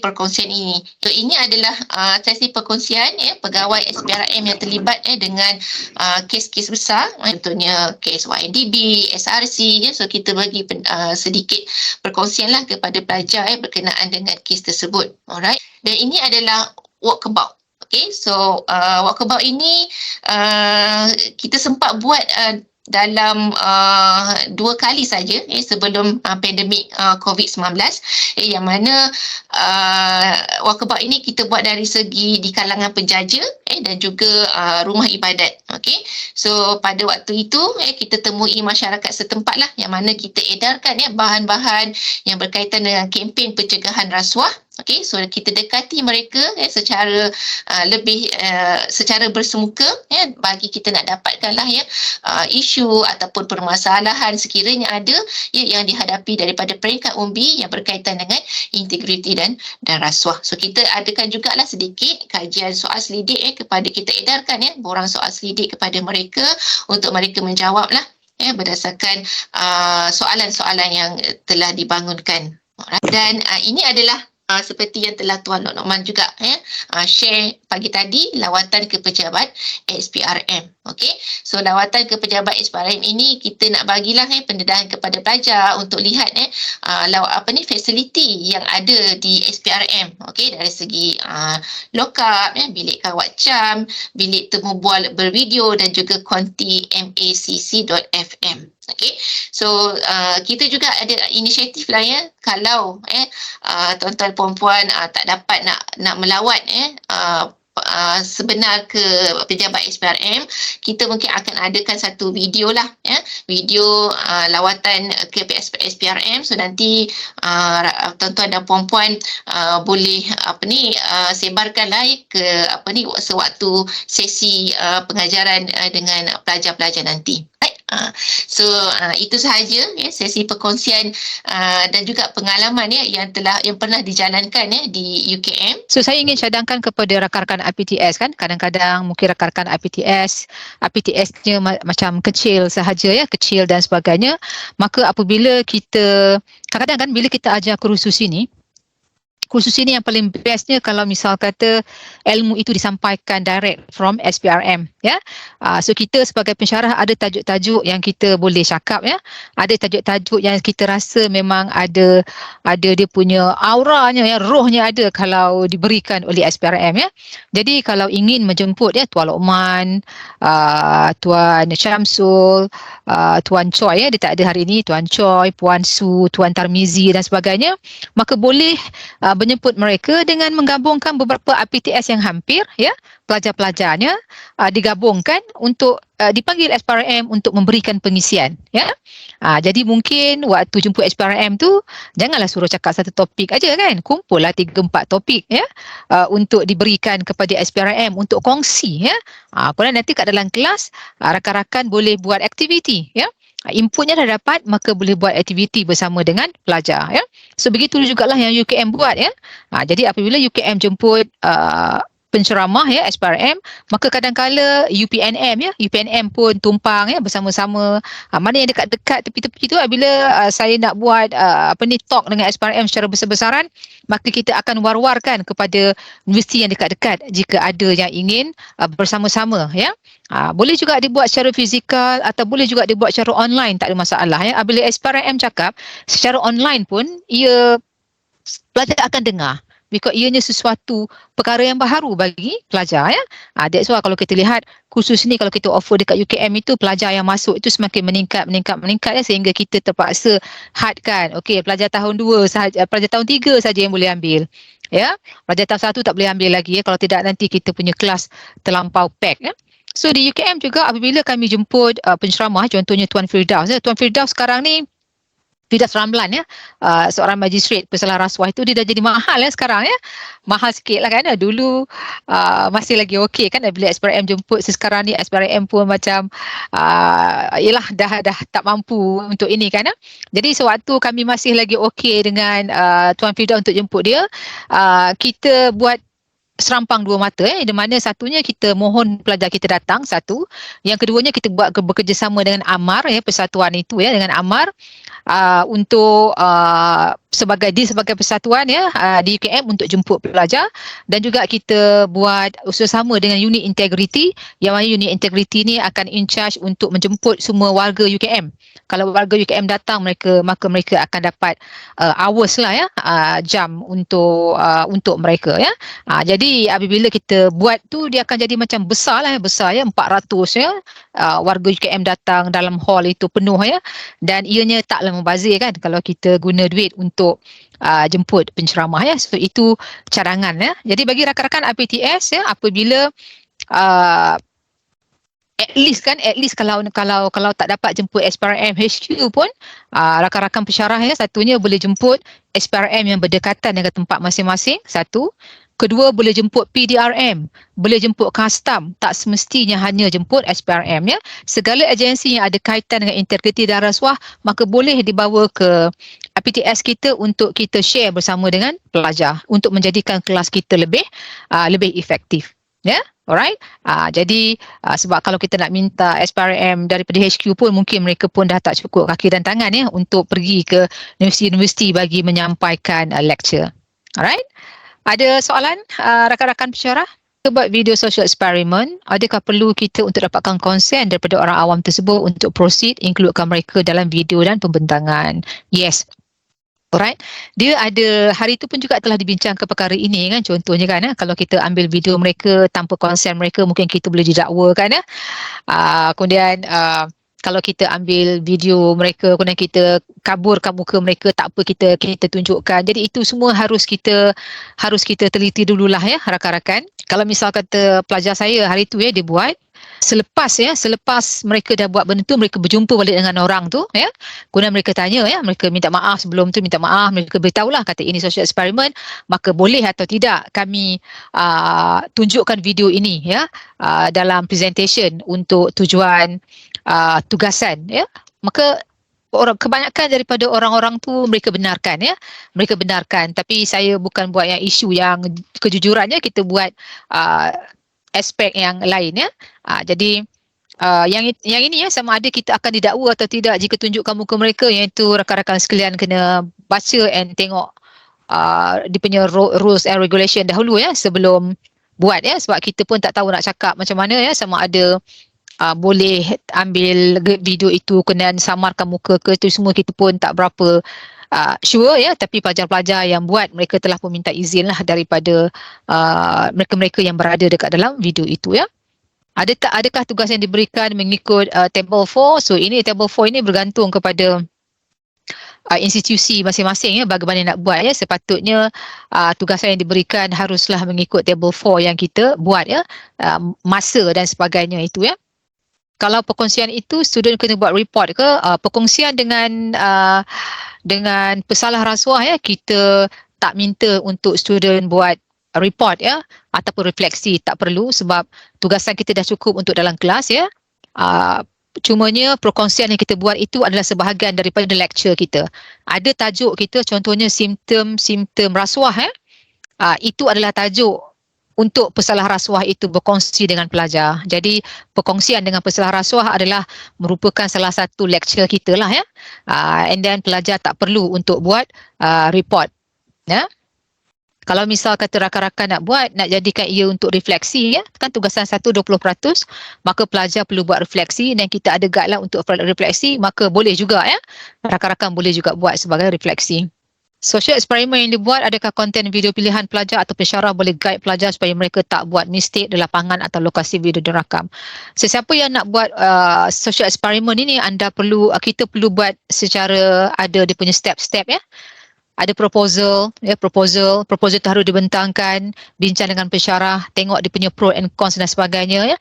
perkongsian ini. So ini adalah sesi perkongsian pegawai SPRM yang terlibat dengan kes-kes besar, contohnya kes YNDB, SRC. So kita bagi sedikit perkongsian lah kepada pelajar berkenaan dengan kes tersebut. Alright. Dan ini adalah walkabout. Okay, so walkabout ini kita sempat buat dalam 2 kali saja sebelum pandemik COVID-19, yang mana walkabout ini kita buat dari segi di kalangan penjaja dan juga rumah ibadat. Okay, so pada waktu itu kita temui masyarakat setempat lah, yang mana kita edarkan bahan-bahan yang berkaitan dengan kempen pencegahan rasuah. Okay, so kita dekati mereka secara lebih secara bersemuka bagi kita nak dapatkanlah isu ataupun permasalahan sekiranya ada yang dihadapi daripada peringkat umbi yang berkaitan dengan integriti dan rasuah. So kita adakan jugalah sedikit kajian soal selidik kepada kita edarkan borang soal selidik kepada mereka untuk mereka menjawablah berdasarkan soalan-soalan yang telah dibangunkan. Dan ini adalah seperti yang telah Tuan Lokman juga share pagi tadi, lawatan ke pejabat SPRM. Okey, so lawatan ke pejabat SPRM ini kita nak bagilah pendedahan kepada pelajar untuk lihat fasiliti yang ada di SPRM. Okey, dari segi lokap, bilik kawat cam, bilik temu bual bervideo dan juga konti macc.fm. Okay, so kita juga ada inisiatif lah kalau tuan-tuan perempuan tak dapat nak melawat sebenar ke pejabat SPRM, kita mungkin akan adakan satu video lah video lawatan ke SPRM. So nanti tuan-tuan dan puan-puan boleh sebarkanlah ke sewaktu sesi pengajaran dengan pelajar-pelajar nanti. So itu sahaja sesi perkongsian dan juga pengalaman yang pernah dijalankan di UKM. So saya ingin cadangkan kepada rakan-rakan IPTS kan, kadang-kadang mungkin rakan-rakan IPTS-nya macam kecil sahaja kecil dan sebagainya. Maka apabila kita kadang-kadang kan bila kita ajar kursus ini yang paling bestnya kalau misal kata ilmu itu disampaikan direct from SPRM so kita sebagai pensyarah ada tajuk-tajuk yang kita boleh cakap ada tajuk-tajuk yang kita rasa memang ada dia punya auranya rohnya ada kalau diberikan oleh SPRM jadi kalau ingin menjemput Tuan Lokman, Tuan Syamsul, Tuan Choi dia tak ada hari ini, Tuan Choi, Puan Su, Tuan Tarmizi dan sebagainya, maka boleh menjemput mereka dengan menggabungkan beberapa IPTS yang hampir pelajar-pelajarnya digabungkan untuk dipanggil SPRM untuk memberikan pengisian jadi mungkin waktu jemput SPRM tu janganlah suruh cakap satu topik aja kan, kumpullah 3-4 topik untuk diberikan kepada SPRM untuk kongsi kemudian nanti kat dalam kelas rakan-rakan boleh buat aktiviti inputnya dah dapat, maka boleh buat aktiviti bersama dengan pelajar so begitu jugalah yang UKM buat jadi apabila UKM jemput penceramah ya, SPRM, maka kadang-kala UPNM ya, UPNM pun tumpang ya bersama-sama. Mana yang dekat-dekat tepi-tepi tu bila saya nak buat talk dengan SPRM secara besar-besaran, maka kita akan war-warkan kepada universiti yang dekat-dekat jika ada yang ingin bersama-sama ya. Boleh juga dibuat secara fizikal atau boleh juga dibuat secara online, tak ada masalah ya. Bila SPRM cakap secara online pun ia pelajar akan dengar, because ianya sesuatu perkara yang baru bagi pelajar ya. That's why kalau kita lihat khusus ni, kalau kita offer dekat UKM itu, pelajar yang masuk itu semakin meningkat ya, sehingga kita terpaksa hadkan. Okey, pelajar tahun 2 sahaja, pelajar tahun 3 saja yang boleh ambil. Ya, pelajar tahun 1 tak boleh ambil lagi ya, kalau tidak nanti kita punya kelas terlampau pack ya. So di UKM juga apabila kami jemput penceramah, contohnya Tuan Firdaus ya. Tuan Firdaus sekarang ni Firdaus Ramlan ya, seorang magistrate pesalah rasuah itu, dia dah jadi mahal ya sekarang ya. Mahal sikit lah kan. Dulu masih lagi okey kan bila SPRM jemput. Sekarang ni SPRM pun macam yelah dah tak mampu untuk ini kan. Jadi sewaktu kami masih lagi okey dengan Tuan Firdaus untuk jemput dia, kita buat serampang dua mata di mana satunya kita mohon pelajar kita datang, satu. Yang keduanya kita buat bekerjasama dengan AMAR ya, persatuan itu ya, dengan AMAR untuk sebagai persatuan ya di UKM untuk jemput pelajar, dan juga kita buat usaha-sama dengan unit integriti, yang mana unit integriti ni akan in charge untuk menjemput semua warga UKM. Kalau warga UKM datang, maka mereka akan dapat hours lah ya, jam untuk mereka ya. Jadi apabila kita buat tu, dia akan jadi macam besar ya, 400 ya, warga UKM datang dalam hall itu penuh ya, dan ianya taklah membazir kan kalau kita guna duit untuk jemput penceramah ya. So itu cadangan ya. Jadi bagi rakan-rakan APTS ya, apabila at least kalau tak dapat jemput SPRM HQ pun, rakan-rakan pensyarah ya, satunya boleh jemput SPRM yang berdekatan dengan tempat masing-masing, satu. Kedua, boleh jemput PDRM, boleh jemput custom, tak semestinya hanya jemput SPRM ya. Segala agensi yang ada kaitan dengan integriti dan rasuah, maka boleh dibawa ke APTS kita untuk kita share bersama dengan pelajar untuk menjadikan kelas kita lebih efektif ya. Alright. Jadi sebab kalau kita nak minta SPRM daripada HQ pun, mungkin mereka pun dah tak cukup kaki dan tangan ya untuk pergi ke universiti-universiti bagi menyampaikan lecture. Alright. Ada soalan rakan-rakan pensyarah? Kita buat video social experiment, adakah perlu kita untuk dapatkan konsen daripada orang awam tersebut untuk proceed, includekan mereka dalam video dan pembentangan? Yes. Alright. Dia ada, hari itu pun juga telah dibincangkan perkara ini kan, contohnya kan kalau kita ambil video mereka tanpa konsen mereka, mungkin kita boleh didakwa kan ya. Kemudian kalau kita ambil video mereka, kemudian kita kaburkan muka mereka, tak apa, kita tunjukkan. Jadi itu semua harus kita teliti dululah ya rakan-rakan. Kalau misal kata pelajar saya hari tu ya, dia buat selepas mereka dah buat benda tu, mereka berjumpa balik dengan orang tu ya. Kemudian mereka tanya ya, mereka minta maaf sebelum tu, mereka beritahulah kata ini social experiment, maka boleh atau tidak kami tunjukkan video ini ya dalam presentation untuk tujuan tugasan ya. Maka kebanyakan daripada orang-orang tu mereka benarkan ya, tapi saya bukan buat yang isu yang kejujurannya, kita buat aspek yang lain ya. Jadi yang ini ya, sama ada kita akan didakwa atau tidak jika tunjukkan muka mereka, iaitu rakan-rakan sekalian kena baca and tengok dia punya rules and regulation dahulu ya sebelum buat ya, sebab kita pun tak tahu nak cakap macam mana ya, sama ada boleh ambil video itu kemudian samarkan muka ke, itu semua kita pun tak berapa sure ya. Tapi pelajar-pelajar yang buat, mereka telah pun minta izin lah daripada mereka-mereka yang berada dekat dalam video itu ya. Adakah tugas yang diberikan mengikut table 4? So ini table 4 ini bergantung kepada institusi masing-masing ya, bagaimana nak buat ya. Sepatutnya tugasan yang diberikan haruslah mengikut table 4 yang kita buat ya, masa dan sebagainya itu ya. Kalau perkongsian itu student kena buat report ke, perkongsian dengan pesalah rasuah ya, kita tak minta untuk student buat report ya ataupun refleksi, tak perlu, sebab tugasan kita dah cukup untuk dalam kelas ya. Cumanya perkongsian yang kita buat itu adalah sebahagian daripada lecture kita. Ada tajuk kita, contohnya simptom rasuah ya. Itu adalah tajuk untuk pesalah rasuah itu berkongsi dengan pelajar. Jadi perkongsian dengan pesalah rasuah adalah merupakan salah satu lecture kita lah ya. And then pelajar tak perlu untuk buat report. Ya. Kalau misal kata rakan-rakan nak jadikan ia untuk refleksi ya, kan tugasan 20%, maka pelajar perlu buat refleksi dan kita ada guide lah untuk refleksi, maka boleh juga ya. Rakan-rakan boleh juga buat sebagai refleksi. Social eksperimen yang dibuat, adakah konten video pilihan pelajar atau pensyarah boleh guide pelajar supaya mereka tak buat mistake di lapangan atau lokasi video dirakam. Sesiapa yang nak buat social eksperimen ini, kita perlu buat secara ada dia punya step-step ya. Ada proposal tu harus dibentangkan, bincang dengan pensyarah, tengok dia punya pro and cons dan sebagainya ya.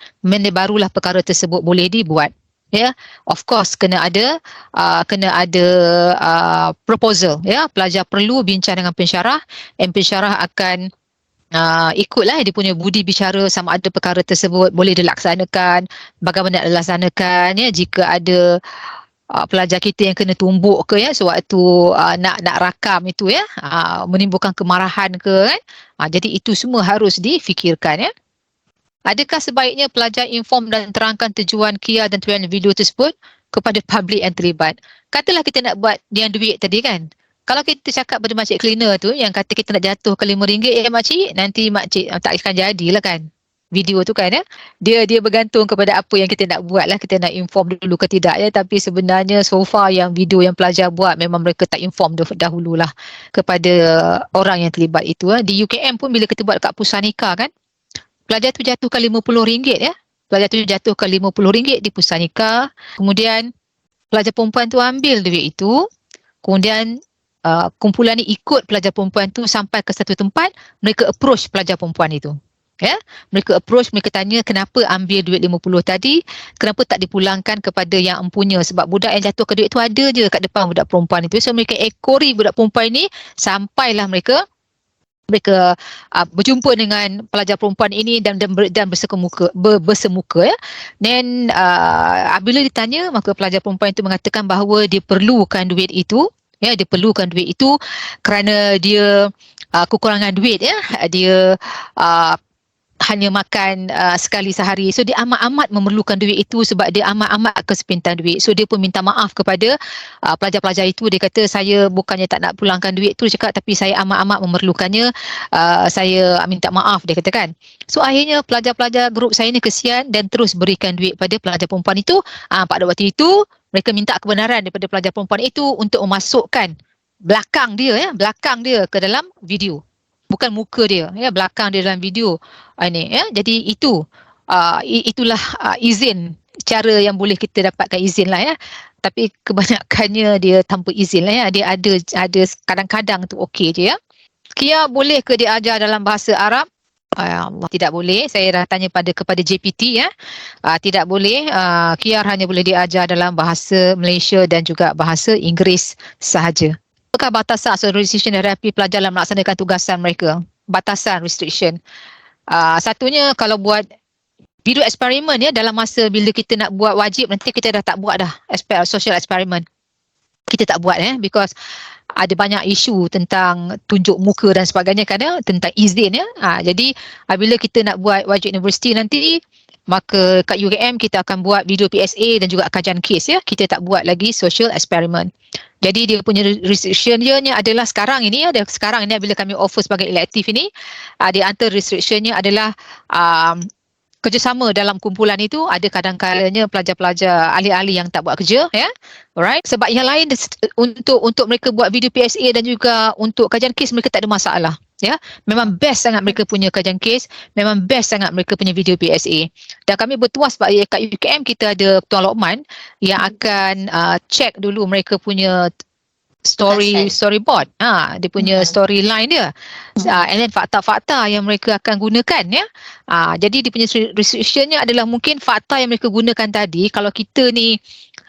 Barulah perkara tersebut boleh dibuat. Ya, of course kena ada proposal ya. Pelajar perlu bincang dengan pensyarah dan pensyarah akan ikutlah dia punya budi bicara sama ada perkara tersebut boleh dilaksanakan, bagaimana nak dilaksanakan ya. Jika ada pelajar kita yang kena tumbuk ke ya sewaktu nak rakam itu ya, menimbulkan kemarahan ke kan. Jadi itu semua harus difikirkan ya. Adakah sebaiknya pelajar inform dan terangkan tujuan KIA dan tujuan video tersebut kepada publik yang terlibat? Katalah kita nak buat yang duit tadi kan. Kalau kita cakap pada makcik cleaner tu yang kata kita nak jatuhkan RM5 makcik, nanti makcik tak akan jadilah kan. Video tu kan ya. Dia bergantung kepada apa yang kita nak buat lah. Kita nak inform dulu ke tidak ya. Tapi sebenarnya so far yang video yang pelajar buat memang mereka tak inform dahululah kepada orang yang terlibat itu. Di UKM pun bila kita buat kat Pusanika kan, pelajar tu jatuhkan RM50 ya. Pelajar tu jatuhkan RM50 di Pusanika. Kemudian pelajar perempuan tu ambil duit itu. Kemudian kumpulan ni ikut pelajar perempuan tu sampai ke satu tempat. Mereka approach pelajar perempuan itu. Ya, mereka approach, mereka tanya kenapa ambil duit 50 tadi, kenapa tak dipulangkan kepada yang empunya, sebab budak yang jatuhkan duit tu ada je kat depan budak perempuan itu. So mereka ekori budak perempuan ni sampailah mereka berjumpa dengan pelajar perempuan ini dan bersemuka ya. Dan bila ditanya, maka pelajar perempuan itu mengatakan bahawa dia perlukan duit itu ya, dia perlukan duit itu kerana dia kekurangan duit ya. Dia hanya makan sekali sehari. So dia amat-amat memerlukan duit itu sebab dia amat-amat kesempatan duit. So dia pun minta maaf kepada pelajar-pelajar itu. Dia kata saya bukannya tak nak pulangkan duit tu, cakap tapi saya amat-amat memerlukannya. Saya minta maaf, dia kata kan. So akhirnya pelajar-pelajar grup saya ni kesian dan terus berikan duit pada pelajar perempuan itu. Pada waktu itu mereka minta kebenaran daripada pelajar perempuan itu untuk memasukkan belakang dia ke dalam video. Bukan muka dia ya, belakang dia dalam video ini ya. Jadi itulah izin, cara yang boleh kita dapatkan izin lah ya. Tapi kebanyakannya dia tanpa izin lah ya. Dia ada kadang-kadang tu okey je ya. KIA boleh ke diajar dalam bahasa Arab? Allah, tidak boleh. Saya dah tanya kepada JPT ya. Tidak boleh. KIA hanya boleh diajar dalam bahasa Malaysia dan juga bahasa Inggeris sahaja. Apakah batasan atau restriction hadapi pelajar dalam melaksanakan tugasan mereka? Batasan, restriction. Satunya kalau buat video eksperimen ya, dalam masa bila kita nak buat wajib, nanti kita dah tak buat dah social eksperimen. Kita tak buat because ada banyak isu tentang tunjuk muka dan sebagainya kan ya, tentang izin ya. Jadi bila kita nak buat wajib universiti nanti, maka kat UKM kita akan buat video PSA dan juga kajian kes ya. Kita tak buat lagi social experiment. Jadi dia punya restriction dia adalah sekarang ini bila kami offer sebagai elektif ini, di antara restrictionnya adalah kerjasama dalam kumpulan itu. Ada kadang-kadangnya pelajar-pelajar ahli-ahli yang tak buat kerja ya. Alright, sebab yang lain untuk mereka buat video PSA dan juga untuk kajian kes mereka tak ada masalah ya. Memang best sangat mereka punya kajian kes, memang best sangat mereka punya video PSA. Dan kami bertuas sebab kat UKM kita ada Tuan Lokman yang akan check dulu mereka punya storyboard, dia punya storyline dia, and then fakta-fakta yang mereka akan gunakan ya. Jadi dia punya restrictionnya adalah mungkin fakta yang mereka gunakan tadi, kalau kita ni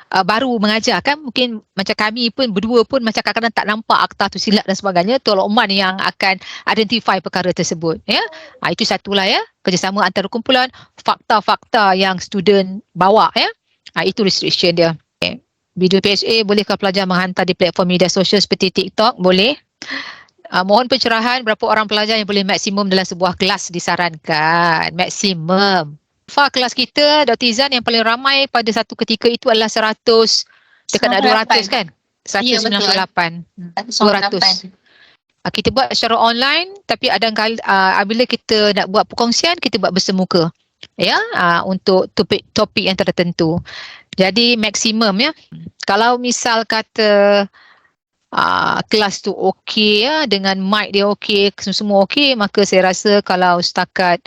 baru mengajar kan, mungkin macam kami pun berdua pun macam kadang-kadang tak nampak akta tu silap dan sebagainya. Tuan Lokman yang akan identify perkara tersebut ya. Itu satulah ya, kerjasama antara kumpulan, fakta-fakta yang student bawa ya. Itu restriction dia. Video PSA, bolehkah pelajar menghantar di platform media sosial seperti TikTok? Boleh. mohon pencerahan berapa orang pelajar yang boleh maksimum dalam sebuah kelas disarankan. Maksimum. Kelas kita, Dr. Izan, yang paling ramai pada satu ketika itu adalah 100, dekat nak 200 kan? Ya, betul. 198. 198. Kita buat secara online, tapi bila kita nak buat perkongsian, kita buat bersemuka. Ya, untuk topik yang tertentu. Jadi maksimum ya. Kalau misal kata kelas tu okey ya, dengan mic dia okey, semua okey, maka saya rasa kalau setakat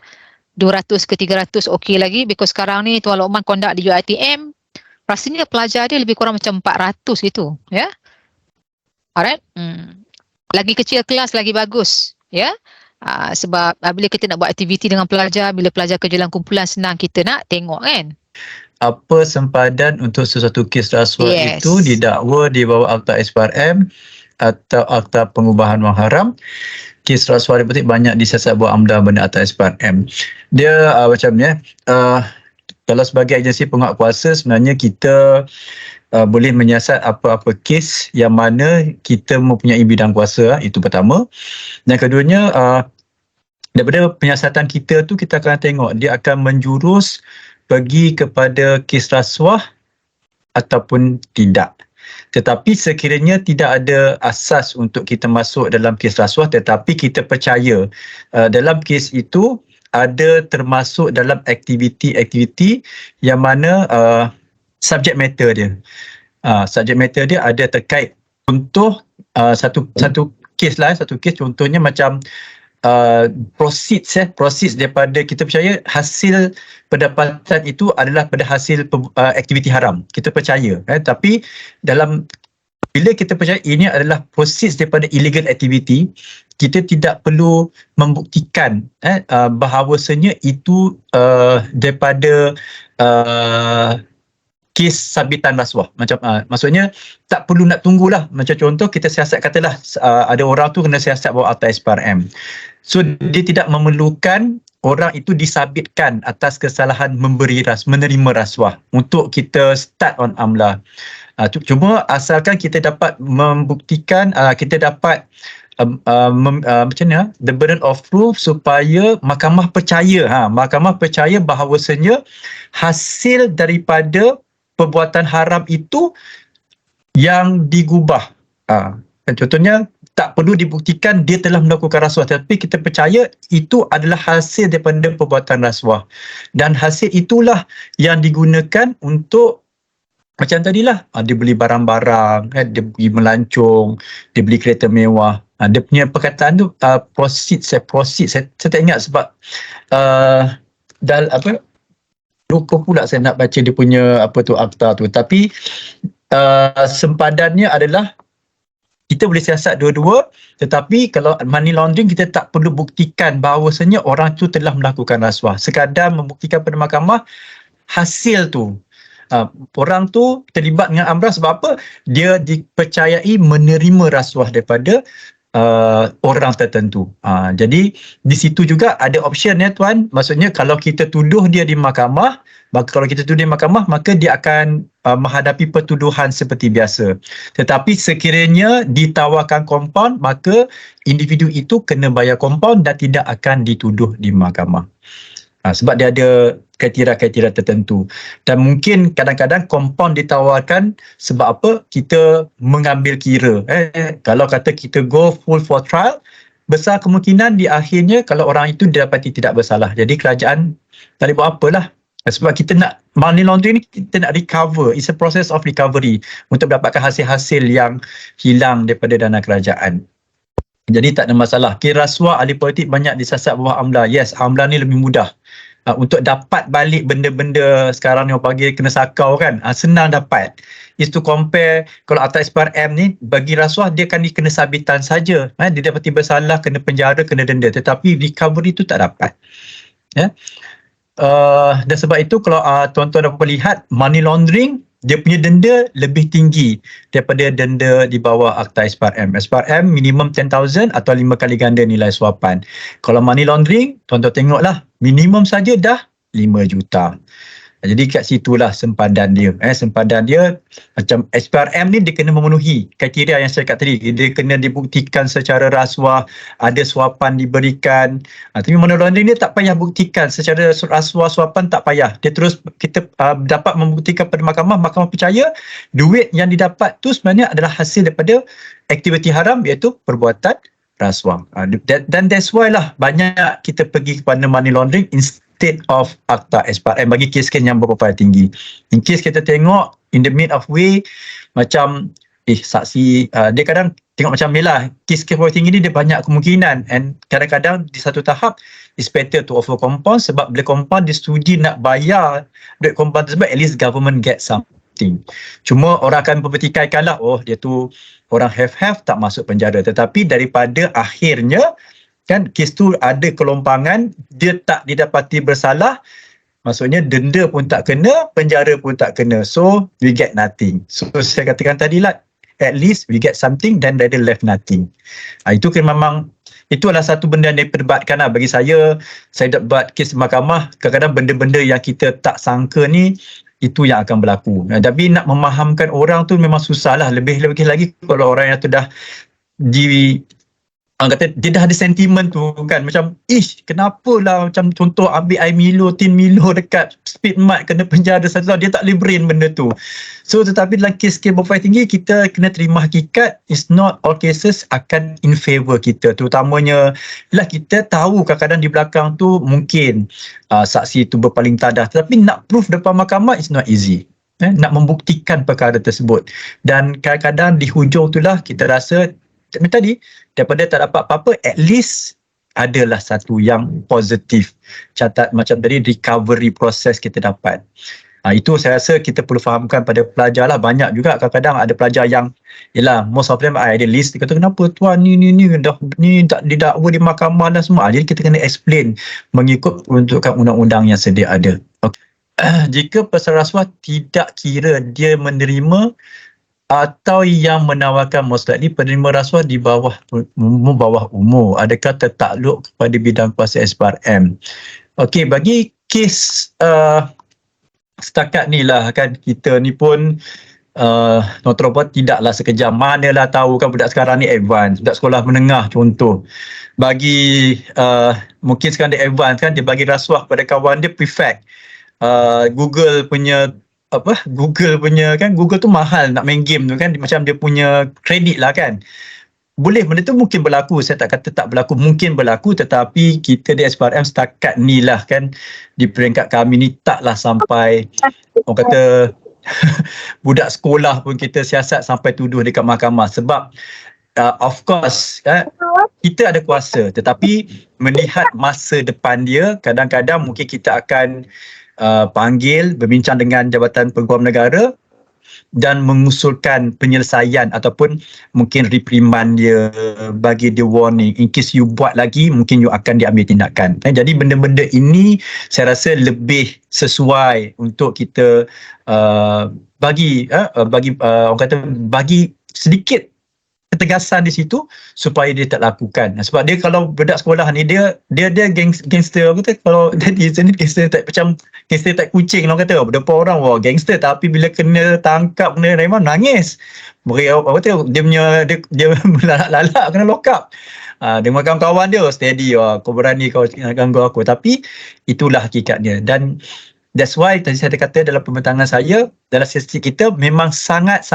200 ke 300 okey lagi, because sekarang ni Tuan Lokman conduct di UiTM, rasanya pelajar dia lebih kurang macam 400 gitu ya. Alright. Lagi kecil kelas lagi bagus ya. Sebab bila kita nak buat aktiviti dengan pelajar, bila pelajar kerja dalam kumpulan, senang kita nak tengok kan. Apa sempadan untuk sesuatu kes rasuah itu didakwa di bawah Akta SPRM atau Akta Pengubahan Wang Haram. Kes rasuah dipetik banyak disiasat bawah AMDA benda Akta SPRM. Dia macam ni kalau sebagai agensi penguatkuasa, sebenarnya kita boleh menyiasat apa-apa kes yang mana kita mempunyai bidang kuasa, itu pertama. Dan keduanya, daripada penyiasatan kita tu, kita akan tengok dia akan menjurus pergi kepada kes rasuah ataupun tidak. Tetapi sekiranya tidak ada asas untuk kita masuk dalam kes rasuah, tetapi kita percaya dalam kes itu ada termasuk dalam aktiviti-aktiviti yang mana subject matter dia. Subject matter dia ada terkait. Contoh satu kes lah, satu kes contohnya macam proceeds daripada, kita percaya hasil pendapatan itu adalah pada hasil aktiviti haram. Kita percaya. Tapi bila kita percaya ini adalah proceeds daripada illegal activity, kita tidak perlu membuktikan bahawasanya itu daripada kes sabitan rasuah. Maksudnya tak perlu nak tunggulah. Macam contoh kita siasat, katalah ada orang tu kena siasat bawah Akta SPRM. So dia tidak memerlukan orang itu disabitkan atas kesalahan menerima rasuah untuk kita start on AMLA. Cuma asalkan kita dapat membuktikan, kita dapat macam mana, the burden of proof, supaya mahkamah percaya bahawasanya hasil daripada perbuatan haram itu yang digubah. Contohnya tak perlu dibuktikan dia telah melakukan rasuah, tapi kita percaya itu adalah hasil daripada perbuatan rasuah, dan hasil itulah yang digunakan untuk macam tadilah, dia beli barang-barang, dia pergi melancong, dia beli kereta mewah. Dia punya perkataan tu proceeds, saya tak ingat sebab lupa pula saya nak baca dia punya akta tu. Tapi sempadannya adalah kita boleh siasat dua-dua, tetapi kalau money laundering kita tak perlu buktikan bahawasanya orang tu telah melakukan rasuah. Sekadar membuktikan pada mahkamah hasil tu. Orang tu terlibat dengan AMRA sebab apa? Dia dipercayai menerima rasuah daripada orang tertentu. Jadi di situ juga ada option ya tuan. Maksudnya kalau kita tuduh dia di mahkamah, maka dia akan menghadapi pertuduhan seperti biasa. Tetapi sekiranya ditawarkan kompaun, maka individu itu kena bayar kompaun dan tidak akan dituduh di mahkamah. Sebab dia ada kriteria-kriteria tertentu. Dan mungkin kadang-kadang kompaun ditawarkan sebab apa? Kita mengambil kira. Kalau kata kita go full for trial, besar kemungkinan di akhirnya kalau orang itu didapati tidak bersalah. Jadi kerajaan tak boleh buat apalah. Sebab kita nak, money laundering ni kita nak recover. It's a process of recovery untuk mendapatkan hasil-hasil yang hilang daripada dana kerajaan. Jadi tak ada masalah. Kira rasuah ahli politik banyak disasat bawah AMLA. Yes, AMLA ni lebih mudah. Untuk dapat balik benda-benda sekarang ni orang panggil kena sakau kan, senang dapat. Is to compare, kalau Akta SPRM ni bagi rasuah dia kan dikena sabitan saja. Dia dapati bersalah, kena penjara, kena denda, tetapi recovery tu tak dapat. Dan sebab itu kalau tuan-tuan dapat lihat, money laundering dia punya denda lebih tinggi daripada denda di bawah Akta SPRM. SPRM minimum 10,000 atau 5 kali ganda nilai suapan. Kalau money laundering, tuan-tuan tengoklah, minimum saja dah 5 juta. Jadi kat situlah sempadan dia. Sempadan dia macam SPRM ni dia kena memenuhi kriteria yang saya cakap tadi. Dia kena dibuktikan secara rasuah, ada suapan diberikan. Tapi money laundering dia tak payah buktikan secara rasuah, suapan tak payah. Dia terus kita dapat membuktikan pada mahkamah, mahkamah percaya duit yang didapat tu sebenarnya adalah hasil daripada aktiviti haram iaitu perbuatan rasuah. Dan that's why lah banyak kita pergi kepada money laundering instead of akta SPRM bagi kes-kes yang berprofil tinggi. In case kita tengok in the mid of way macam saksi dia kadang tengok macam ni lah, kes-kes berprofil tinggi ni dia banyak kemungkinan, and kadang-kadang di satu tahap it's better to offer compound sebab bila compound dia sudi nak bayar duit compound tersebut, at least government get something. Cuma orang akan mempertikaikan lah, dia tu orang have tak masuk penjara, tetapi daripada akhirnya kan kes tu ada kelompangan, dia tak didapati bersalah, maksudnya denda pun tak kena, penjara pun tak kena, so we get nothing. So saya katakan tadi lah, at least we get something dan rather left nothing. Itu kan memang itu adalah satu benda yang diperdebatkan lah bagi saya debat kes mahkamah, kadang-kadang benda-benda yang kita tak sangka ni itu yang akan berlaku. Tapi nak memahamkan orang tu memang susah lah, lebih-lebih lagi kalau orang yang tu dah orang kata dia dah ada sentimen tu kan, macam kenapa lah, macam contoh ambil air Milo, tin Milo dekat Speedmart kena penjara 1 tahun, dia tak boleh brain benda tu. So tetapi dalam kes-kes berprofil tinggi kita kena terima hakikat, it's not all cases akan in favor kita, terutamanya lah kita tahu kadang-kadang di belakang tu mungkin saksi tu berpaling tadah, tetapi nak proof depan mahkamah it's not easy. Nak membuktikan perkara tersebut, dan kadang-kadang di hujung tu lah kita rasa tadi daripada tak dapat apa-apa, at least adalah satu yang positif. Catat macam tadi recovery proses kita dapat. Itu saya rasa kita perlu fahamkan pada pelajar lah. Banyak juga kadang-kadang ada pelajar yang most of them ada list, dia kata kenapa tuan ni tak didakwa di mahkamah dan semua. Jadi kita kena explain mengikut peruntukan undang-undang yang sedia ada. Jika peserta rasuah tidak kira dia menerima atau yang menawarkan, most likely penerima rasuah di bawah umur, adakah tertakluk kepada bidang kuasa SPRM. Okey, bagi kes setakat ni lah kan, kita ni pun notabene tidaklah sekejam, manalah tahu kan budak sekarang ni advance, budak sekolah menengah contoh, bagi mungkin sekarang dia advance kan, dia bagi rasuah pada kawan dia prefect. Google punya kan, Google tu mahal nak main game tu kan, macam dia punya kredit lah kan. Boleh benda tu mungkin berlaku, saya tak kata tak berlaku, mungkin berlaku, tetapi kita di SPRM setakat ni lah kan, di peringkat kami ni taklah sampai orang kata budak sekolah pun kita siasat sampai tuduh dekat mahkamah. Sebab of course kita ada kuasa, tetapi melihat masa depan dia, kadang-kadang mungkin kita akan panggil, berbincang dengan Jabatan Peguam Negara dan mengusulkan penyelesaian ataupun mungkin reprimand dia, bagi dia warning, in case you buat lagi mungkin you akan diambil tindakan. Jadi benda-benda ini saya rasa lebih sesuai untuk kita bagi orang kata bagi sedikit ketegasan di situ supaya dia tak lakukan. Sebab dia kalau budak sekolah ni dia gangster, aku kata kalau dia di sini gangster tak macam gangster tak kucing, orang kata depan orang gangster, tapi bila kena tangkap kena memang nangis. Apa tu dia lalak kena lock up. Dengan kawan-kawan dia steady, kau berani kau ganggu aku, tapi itulah hakikatnya. Dan that's why tadi saya kata dalam pembentangan saya, dalam sesi kita memang sangat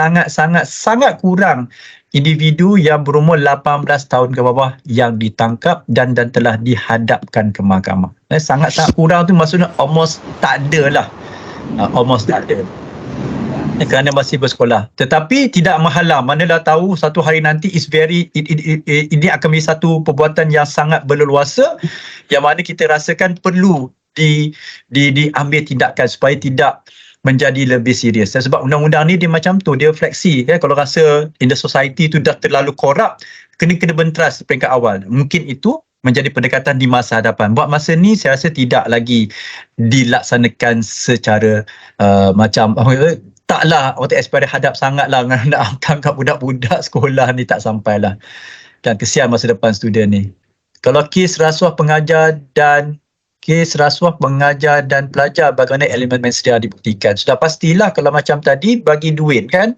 kurang individu yang berumur 18 tahun ke bawah yang ditangkap dan telah dihadapkan ke mahkamah. Sangat-sangat kurang tu, maksudnya almost tak ada lah. Almost tak ada. Kerana masih bersekolah. Tetapi tidak menghalang, manalah tahu satu hari nanti ini akan menjadi satu perbuatan yang sangat berleluasa, yang mana kita rasakan perlu diambil tindakan supaya tidak menjadi lebih serius. Sebab undang-undang ni dia macam tu, dia fleksi kan. Kalau rasa in the society tu dah terlalu korup, kena benteras peringkat awal. Mungkin itu menjadi pendekatan di masa hadapan. Buat masa ni saya rasa tidak lagi dilaksanakan secara macam taklah waktu SPRM hadap sangatlah nak angkat budak-budak sekolah ni, tak sampailah. Dan kesian masa depan student ni. Kalau kes rasuah pengajar dan kes rasuah pengajar dan pelajar, bagaimana elemen mensedia dibuktikan. Sudah pastilah kalau macam tadi bagi duit kan.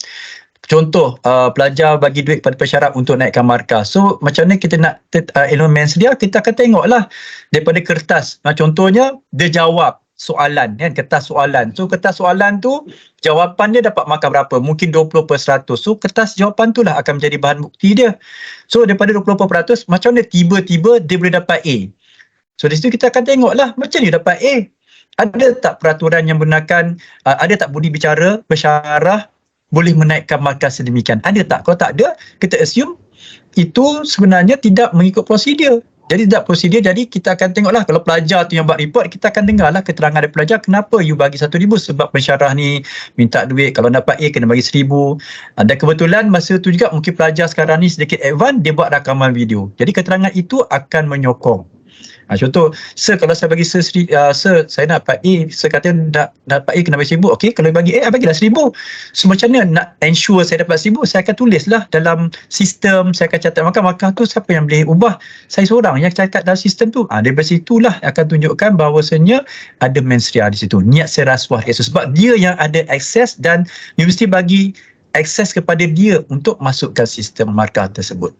Contoh, pelajar bagi duit kepada pesyarat untuk naikkan markah. So, macam mana kita nak elemen sedia, kita akan tengoklah daripada kertas. Contohnya, dia jawab soalan, kan? Kertas soalan. So, kertas soalan tu, jawapan dia dapat markah berapa? Mungkin 20%. So, kertas jawapan tu lah akan menjadi bahan bukti dia. So, daripada 20%, macam mana tiba-tiba dia boleh dapat A? So, di situ kita akan tengoklah, macam ni dapat A? Ada tak peraturan yang benarkan, ada tak budi bicara, bersyarah, boleh menaikkan markah sedemikian? Ada tak? Kalau tak ada, kita assume itu sebenarnya tidak mengikut prosedur. Jadi tidak prosedur, jadi kita akan tengoklah kalau pelajar tu yang buat report, kita akan dengarlah keterangan dari pelajar kenapa you bagi 1,000 sebab pensyarah ni minta duit, kalau dapat A kena bagi 1,000. Dan kebetulan masa tu juga mungkin pelajar sekarang ni sedikit advance, dia buat rakaman video. Jadi keterangan itu akan menyokong. Contoh, sir kalau saya bagi sir, saya nak dapat A, sir kata dapat A kena bagi 1,000. Okey, kalau bagi A, bagilah 1,000. So macam mana nak ensure saya dapat 1,000? Saya akan tulislah dalam sistem, saya akan catat markah tu siapa yang boleh ubah? Saya seorang yang catat dalam sistem tu. Daripada situlah akan tunjukkan bahawasanya ada mensedia di situ. Niat saya rasuah sebab dia yang ada akses dan universiti bagi akses kepada dia untuk masukkan sistem markah tersebut.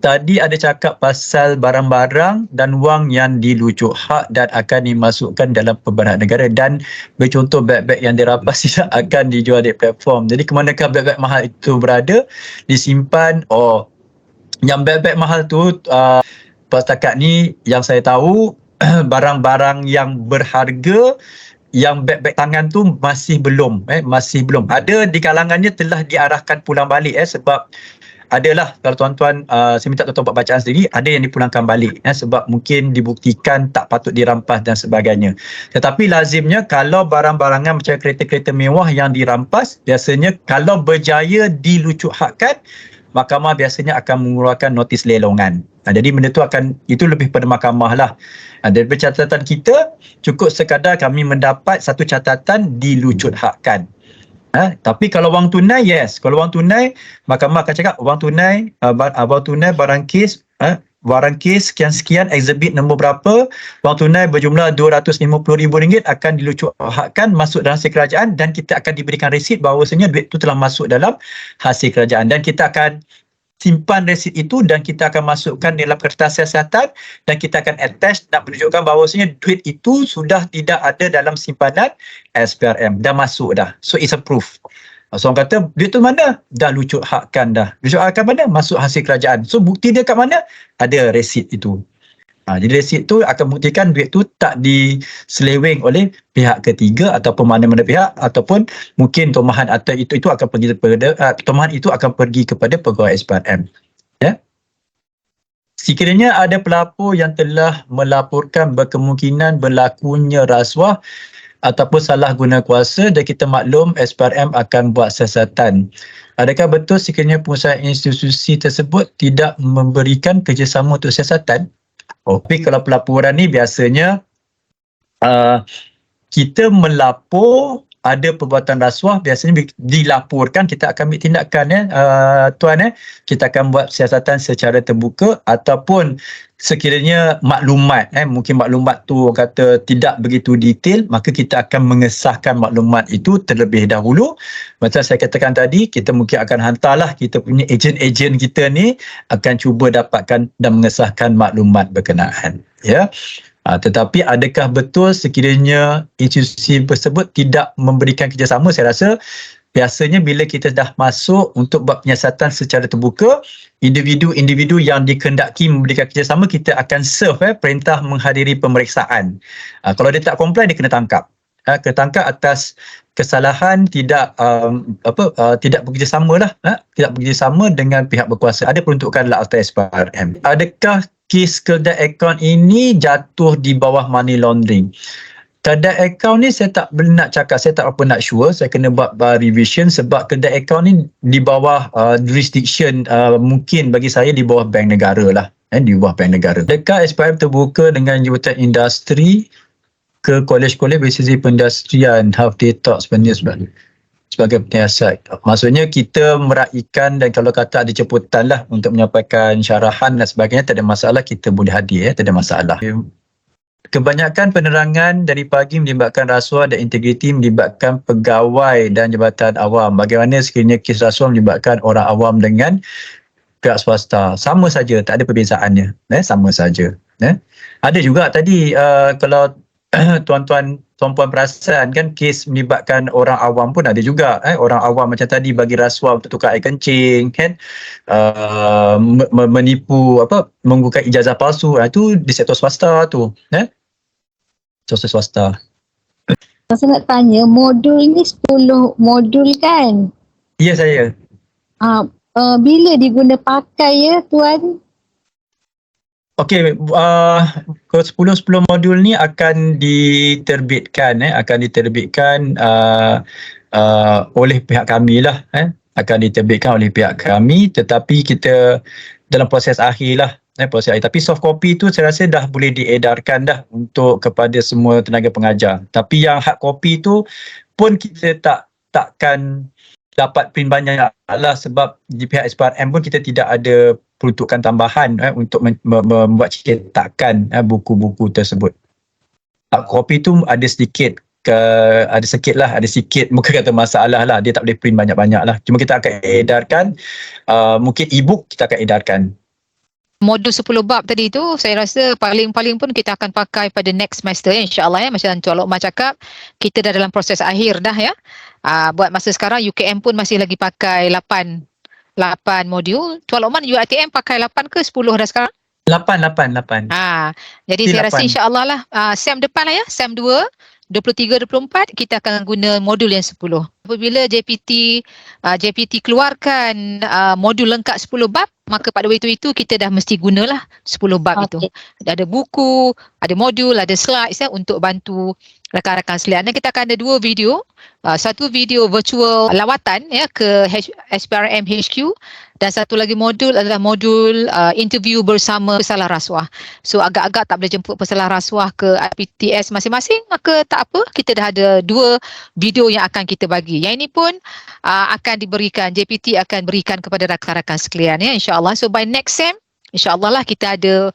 Tadi ada cakap pasal barang-barang dan wang yang dilucuk hak dan akan dimasukkan dalam pembenaran negara, dan bercontoh beg-beg yang dirampas tidak akan dijual di platform. Jadi ke manakah beg-beg mahal itu berada? Disimpan. Yang beg-beg mahal tu setakat ni yang saya tahu barang-barang yang berharga, yang beg-beg tangan tu masih belum. Ada di kalangannya telah diarahkan pulang balik sebab adalah, kalau tuan-tuan, saya minta tuan-tuan buat bacaan sendiri, ada yang dipulangkan balik sebab mungkin dibuktikan tak patut dirampas dan sebagainya. Tetapi lazimnya kalau barang-barangan macam kereta-kereta mewah yang dirampas, biasanya kalau berjaya dilucuhakkan, mahkamah biasanya akan mengeluarkan notis lelongan. Jadi benda tu itu lebih pada mahkamah lah. Daripada catatan kita, cukup sekadar kami mendapat satu catatan dilucuhakkan. Tapi kalau wang tunai, yes. Kalau wang tunai, mahkamah akan cakap wang tunai barang kes, barang kes sekian-sekian, exhibit nombor berapa, wang tunai berjumlah RM250,000 akan dilucuhakkan masuk dalam hasil kerajaan, dan kita akan diberikan resit bahawasanya duit itu telah masuk dalam hasil kerajaan, dan kita akan simpan resit itu dan kita akan masukkan dalam kertas siasatan, dan kita akan attach nak menunjukkan bahawasanya duit itu sudah tidak ada dalam simpanan SPRM, dah masuk dah. So it's a proof. So orang kata duit tu mana? Dah lucuhakkan dah. Lucuhakkan mana? Masuk hasil kerajaan. So bukti dia kat mana? Ada resit itu. Jadi resit tu akan buktikan duit tu tak diseleweng oleh pihak ketiga ataupun mana-mana pihak, ataupun mungkin tomahan atau itu akan pergi kepada tomahan itu akan pergi kepada pegawai SPRM. Sekiranya ada pelapor yang telah melaporkan berkemungkinan berlakunya rasuah ataupun salah guna kuasa, dan kita maklum SPRM akan buat siasatan. Adakah betul sekiranya pengusaha institusi tersebut tidak memberikan kerjasama untuk siasatan? Tapi kalau pelaporan ni biasanya kita melapor ada perbuatan rasuah, biasanya dilaporkan, kita akan ambil tindakan tuan kita akan buat siasatan secara terbuka, ataupun sekiranya maklumat mungkin maklumat tu orang kata tidak begitu detail, maka kita akan mengesahkan maklumat itu terlebih dahulu. Macam saya katakan tadi, kita mungkin akan hantarlah kita punya ejen-ejen kita ni akan cuba dapatkan dan mengesahkan maklumat berkenaan. Tetapi adakah betul sekiranya institusi tersebut tidak memberikan kerjasama? Saya rasa biasanya bila kita dah masuk untuk buat penyiasatan secara terbuka, individu-individu yang dikehendaki memberikan kerjasama, kita akan serve perintah menghadiri pemeriksaan. Kalau dia tak comply, dia kena tangkap. Kena tangkap atas kesalahan tidak bekerjasama lah, tidak bekerjasama dengan pihak berkuasa. Ada peruntukan dalam Akta SPRM. Adakah kes kedai akaun ini jatuh di bawah money laundering? Kedai akaun ni saya tak nak cakap, saya tak apa nak sure, saya kena buat revision sebab kedai akaun ni di bawah jurisdiction, mungkin bagi saya di bawah bank negara lah, di bawah bank negara. Adakah SPRM terbuka dengan jabatan industri ke kolej-kolej berisi pengindustrian half day talk sebagai penyiasat? Maksudnya kita meraihkan, dan kalau kata ada jemputan lah untuk menyampaikan syarahan dan sebagainya, tak ada masalah, kita boleh hadir, tak ada masalah. kebanyakan penerangan dari pagi melibatkan rasuah dan integriti melibatkan pegawai dan jabatan awam. Bagaimana sekiranya kes rasuah melibatkan orang awam dengan pihak swasta? Sama saja, tak ada perbezaannya. Sama saja. Ada juga tadi kalau tuan-puan perasan kan, kes melibatkan orang awam pun ada juga. Orang awam macam tadi bagi rasuah untuk tukar air kencing kan, menipu menggunakan ijazah palsu, itu di sektor swasta tu. Sektor swasta. Saya nak tanya, modul ni 10 modul kan? Ya, saya. Bila diguna pakai ya tuan? Okey, 10 modul ni akan diterbitkan oleh pihak kami lah, akan diterbitkan oleh pihak kami, tetapi kita dalam proses akhir lah, proses akhir. Tapi soft copy tu saya rasa dah boleh diedarkan dah untuk kepada semua tenaga pengajar. Tapi yang hard copy tu pun kita takkan dapat print banyak lah, sebab di pihak SPRM pun kita tidak ada peruntukan tambahan untuk membuat cetakan buku-buku tersebut. Kopi tu ada sikit bukan kata masalah lah, dia tak boleh print banyak-banyak lah, cuma kita akan edarkan, mungkin e-book kita akan edarkan. Modul 10 bab tadi tu saya rasa paling-paling pun kita akan pakai pada next semester insya-Allah macam Tuan Lokman cakap, kita dah dalam proses akhir dah buat masa sekarang UKM pun masih lagi pakai 8 modul. Tuan Lokman UiTM pakai 8 ke 10 dah sekarang? 8. Jadi saya rasa insya-Allah lah SEM depan lah SEM 2 23-24 kita akan guna modul yang 10. Apabila JPT keluarkan modul lengkap 10 bab, maka pada waktu itu kita dah mesti gunalah 10 bab itu. Ada buku, ada modul, ada slides untuk bantu rakan-rakan sekalian. Dan kita akan ada 2 video. Satu video virtual lawatan ke SPRM HQ, dan satu lagi modul adalah modul interview bersama pesalah rasuah. So agak-agak tak boleh jemput pesalah rasuah ke IPTS masing-masing, maka tak apa, kita dah ada 2 video yang akan kita bagi. Yang ini pun akan diberikan, JPT akan berikan kepada rakan-rakan sekalian insya-Allah. So by next SEM insya-Allah lah kita ada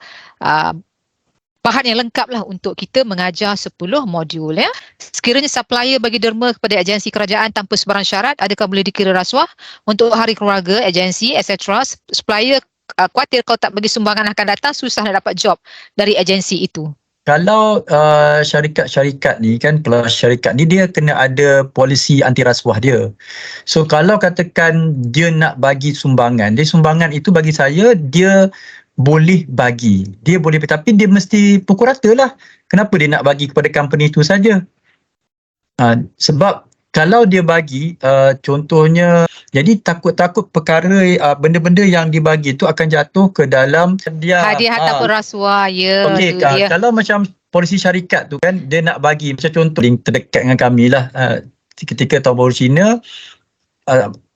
bahan yang lengkap lah untuk kita mengajar 10 modul Sekiranya supplier bagi derma kepada agensi kerajaan tanpa sebarang syarat, adakah boleh dikira rasuah? Untuk hari keluarga, agensi, etc. Supplier khawatir kalau tak bagi sumbangan akan datang, susah nak dapat job dari agensi itu. Kalau syarikat-syarikat ni kan, kalau syarikat ni dia kena ada polisi anti rasuah dia. So kalau katakan dia nak bagi sumbangan, sumbangan itu bagi saya dia boleh bagi. Dia boleh, tapi dia mesti pukul rata lah. Kenapa dia nak bagi kepada company itu saja? Sebab kalau dia bagi, contohnya, jadi takut-takut perkara benda-benda yang dibagi tu akan jatuh ke dalam hadiah ataupun rasuah. Okey, kalau macam polisi syarikat tu kan, dia nak bagi, macam contoh yang terdekat dengan kami lah, ketika tahun baru Cina,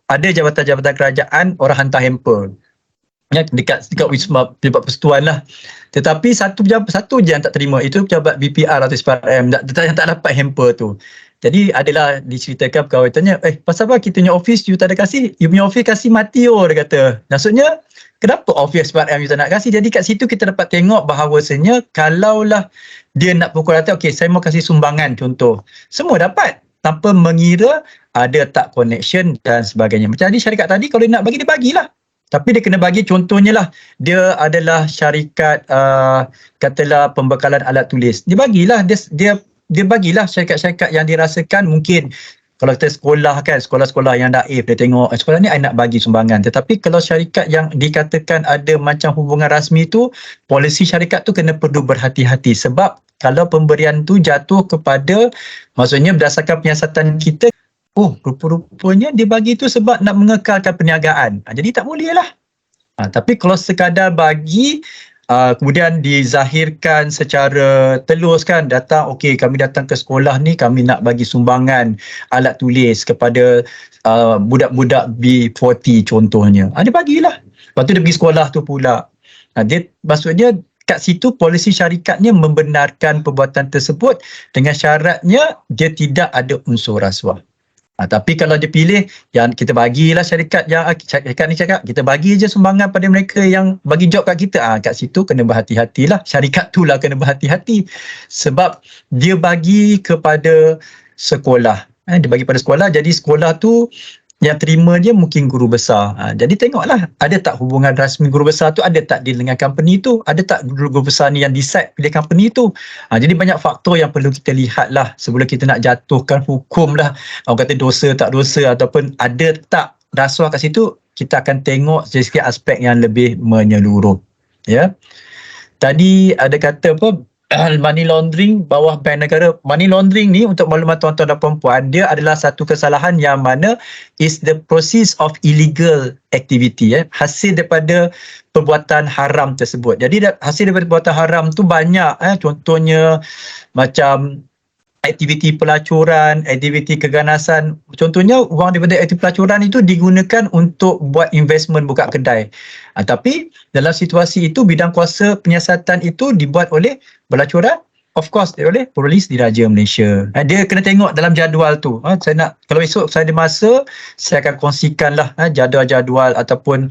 ada jabatan-jabatan kerajaan orang hantar hamper dekat Wisma Pejabat Persekutuan lah. Tetapi satu je yang tak terima, itu pejabat BPR atau SPRM yang tak dapat hamper tu. Jadi adalah diceritakan, pegawai tanya, pasal apa kita punya office you tak ada kasih? You punya office kasih mati dia kata. Maksudnya, kenapa office SPRM you tak nak kasih? Jadi kat situ kita dapat tengok bahawasanya kalaulah dia nak pukul rata, okey saya mau kasih sumbangan contoh. Semua dapat tanpa mengira ada tak connection dan sebagainya. Macam tadi syarikat tadi, kalau dia nak bagi, dia bagilah. Tapi dia kena bagi, contohnya lah, dia adalah syarikat katalah pembekalan alat tulis. Dia bagilah, dia bagilah syarikat-syarikat yang dirasakan mungkin, kalau kita sekolah kan, sekolah-sekolah yang daif, dia tengok sekolah ni I nak bagi sumbangan. Tetapi kalau syarikat yang dikatakan ada macam hubungan rasmi tu, polisi syarikat tu kena perlu berhati-hati. Sebab kalau pemberian tu jatuh kepada, maksudnya berdasarkan penyiasatan kita, rupa-rupanya dia bagi tu sebab nak mengekalkan perniagaan. Jadi tak boleh lah. Tapi kalau sekadar bagi, kemudian dizahirkan secara telus kan, datang, okey kami datang ke sekolah ni, kami nak bagi sumbangan alat tulis kepada budak-budak B40 contohnya. Dia bagilah. Lepas tu dia pergi sekolah tu pula. Dia maksudnya kat situ polisi syarikatnya membenarkan perbuatan tersebut dengan syaratnya dia tidak ada unsur rasuah. Tapi kalau dia pilih, yang kita bagilah syarikat ni cakap, kita bagi je sumbangan pada mereka yang bagi job kat kita. Kat situ kena berhati-hatilah. Syarikat tu lah kena berhati-hati. Sebab dia bagi kepada sekolah. Dia bagi pada sekolah, jadi sekolah tu yang terima dia mungkin guru besar. Jadi tengoklah, ada tak hubungan rasmi guru besar tu, ada tak deal dengan company tu, ada tak guru besar ni yang decide pilih company tu. Jadi banyak faktor yang perlu kita lihat lah sebelum kita nak jatuhkan hukum lah. Orang kata dosa tak dosa ataupun ada tak rasuah kat situ, kita akan tengok dari segi aspek yang lebih menyeluruh. Ya. Tadi ada kata apa, money laundering bawah bank negara. Money laundering ni, untuk maklumat tuan-tuan dan perempuan, dia adalah satu kesalahan yang mana is the process of illegal activity, hasil daripada perbuatan haram tersebut. Jadi hasil daripada perbuatan haram tu banyak, contohnya macam aktiviti pelacuran, aktiviti keganasan. Contohnya wang daripada aktiviti pelacuran itu digunakan untuk buat investment, buka kedai. Tapi dalam situasi itu, bidang kuasa penyiasatan itu dibuat oleh pelacuran, of course oleh Polis Diraja Malaysia. Dia kena tengok dalam jadual tu. Saya nak, kalau esok saya ada masa, saya akan kongsikan lah jadual-jadual ataupun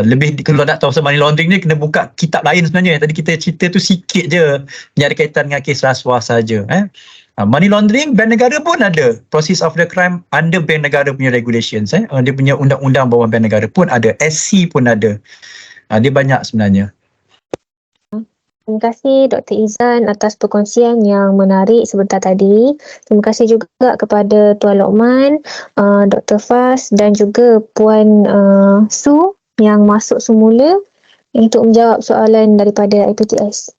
lebih, kalau nak tahu pasal money laundering ni, kena buka kitab lain sebenarnya. Tadi kita cerita tu sikit je yang ada kaitan dengan kes rasuah saja. Money laundering, bank negara pun ada. Process of the crime under bank negara punya regulations. Dia punya undang-undang bawah bank negara pun ada. SC pun ada. Dia banyak sebenarnya. Terima kasih Dr. Izan atas perkongsian yang menarik sebentar tadi. Terima kasih juga kepada Tuan Lokman, Dr. Faz dan juga Puan Su yang masuk semula untuk menjawab soalan daripada IPTS.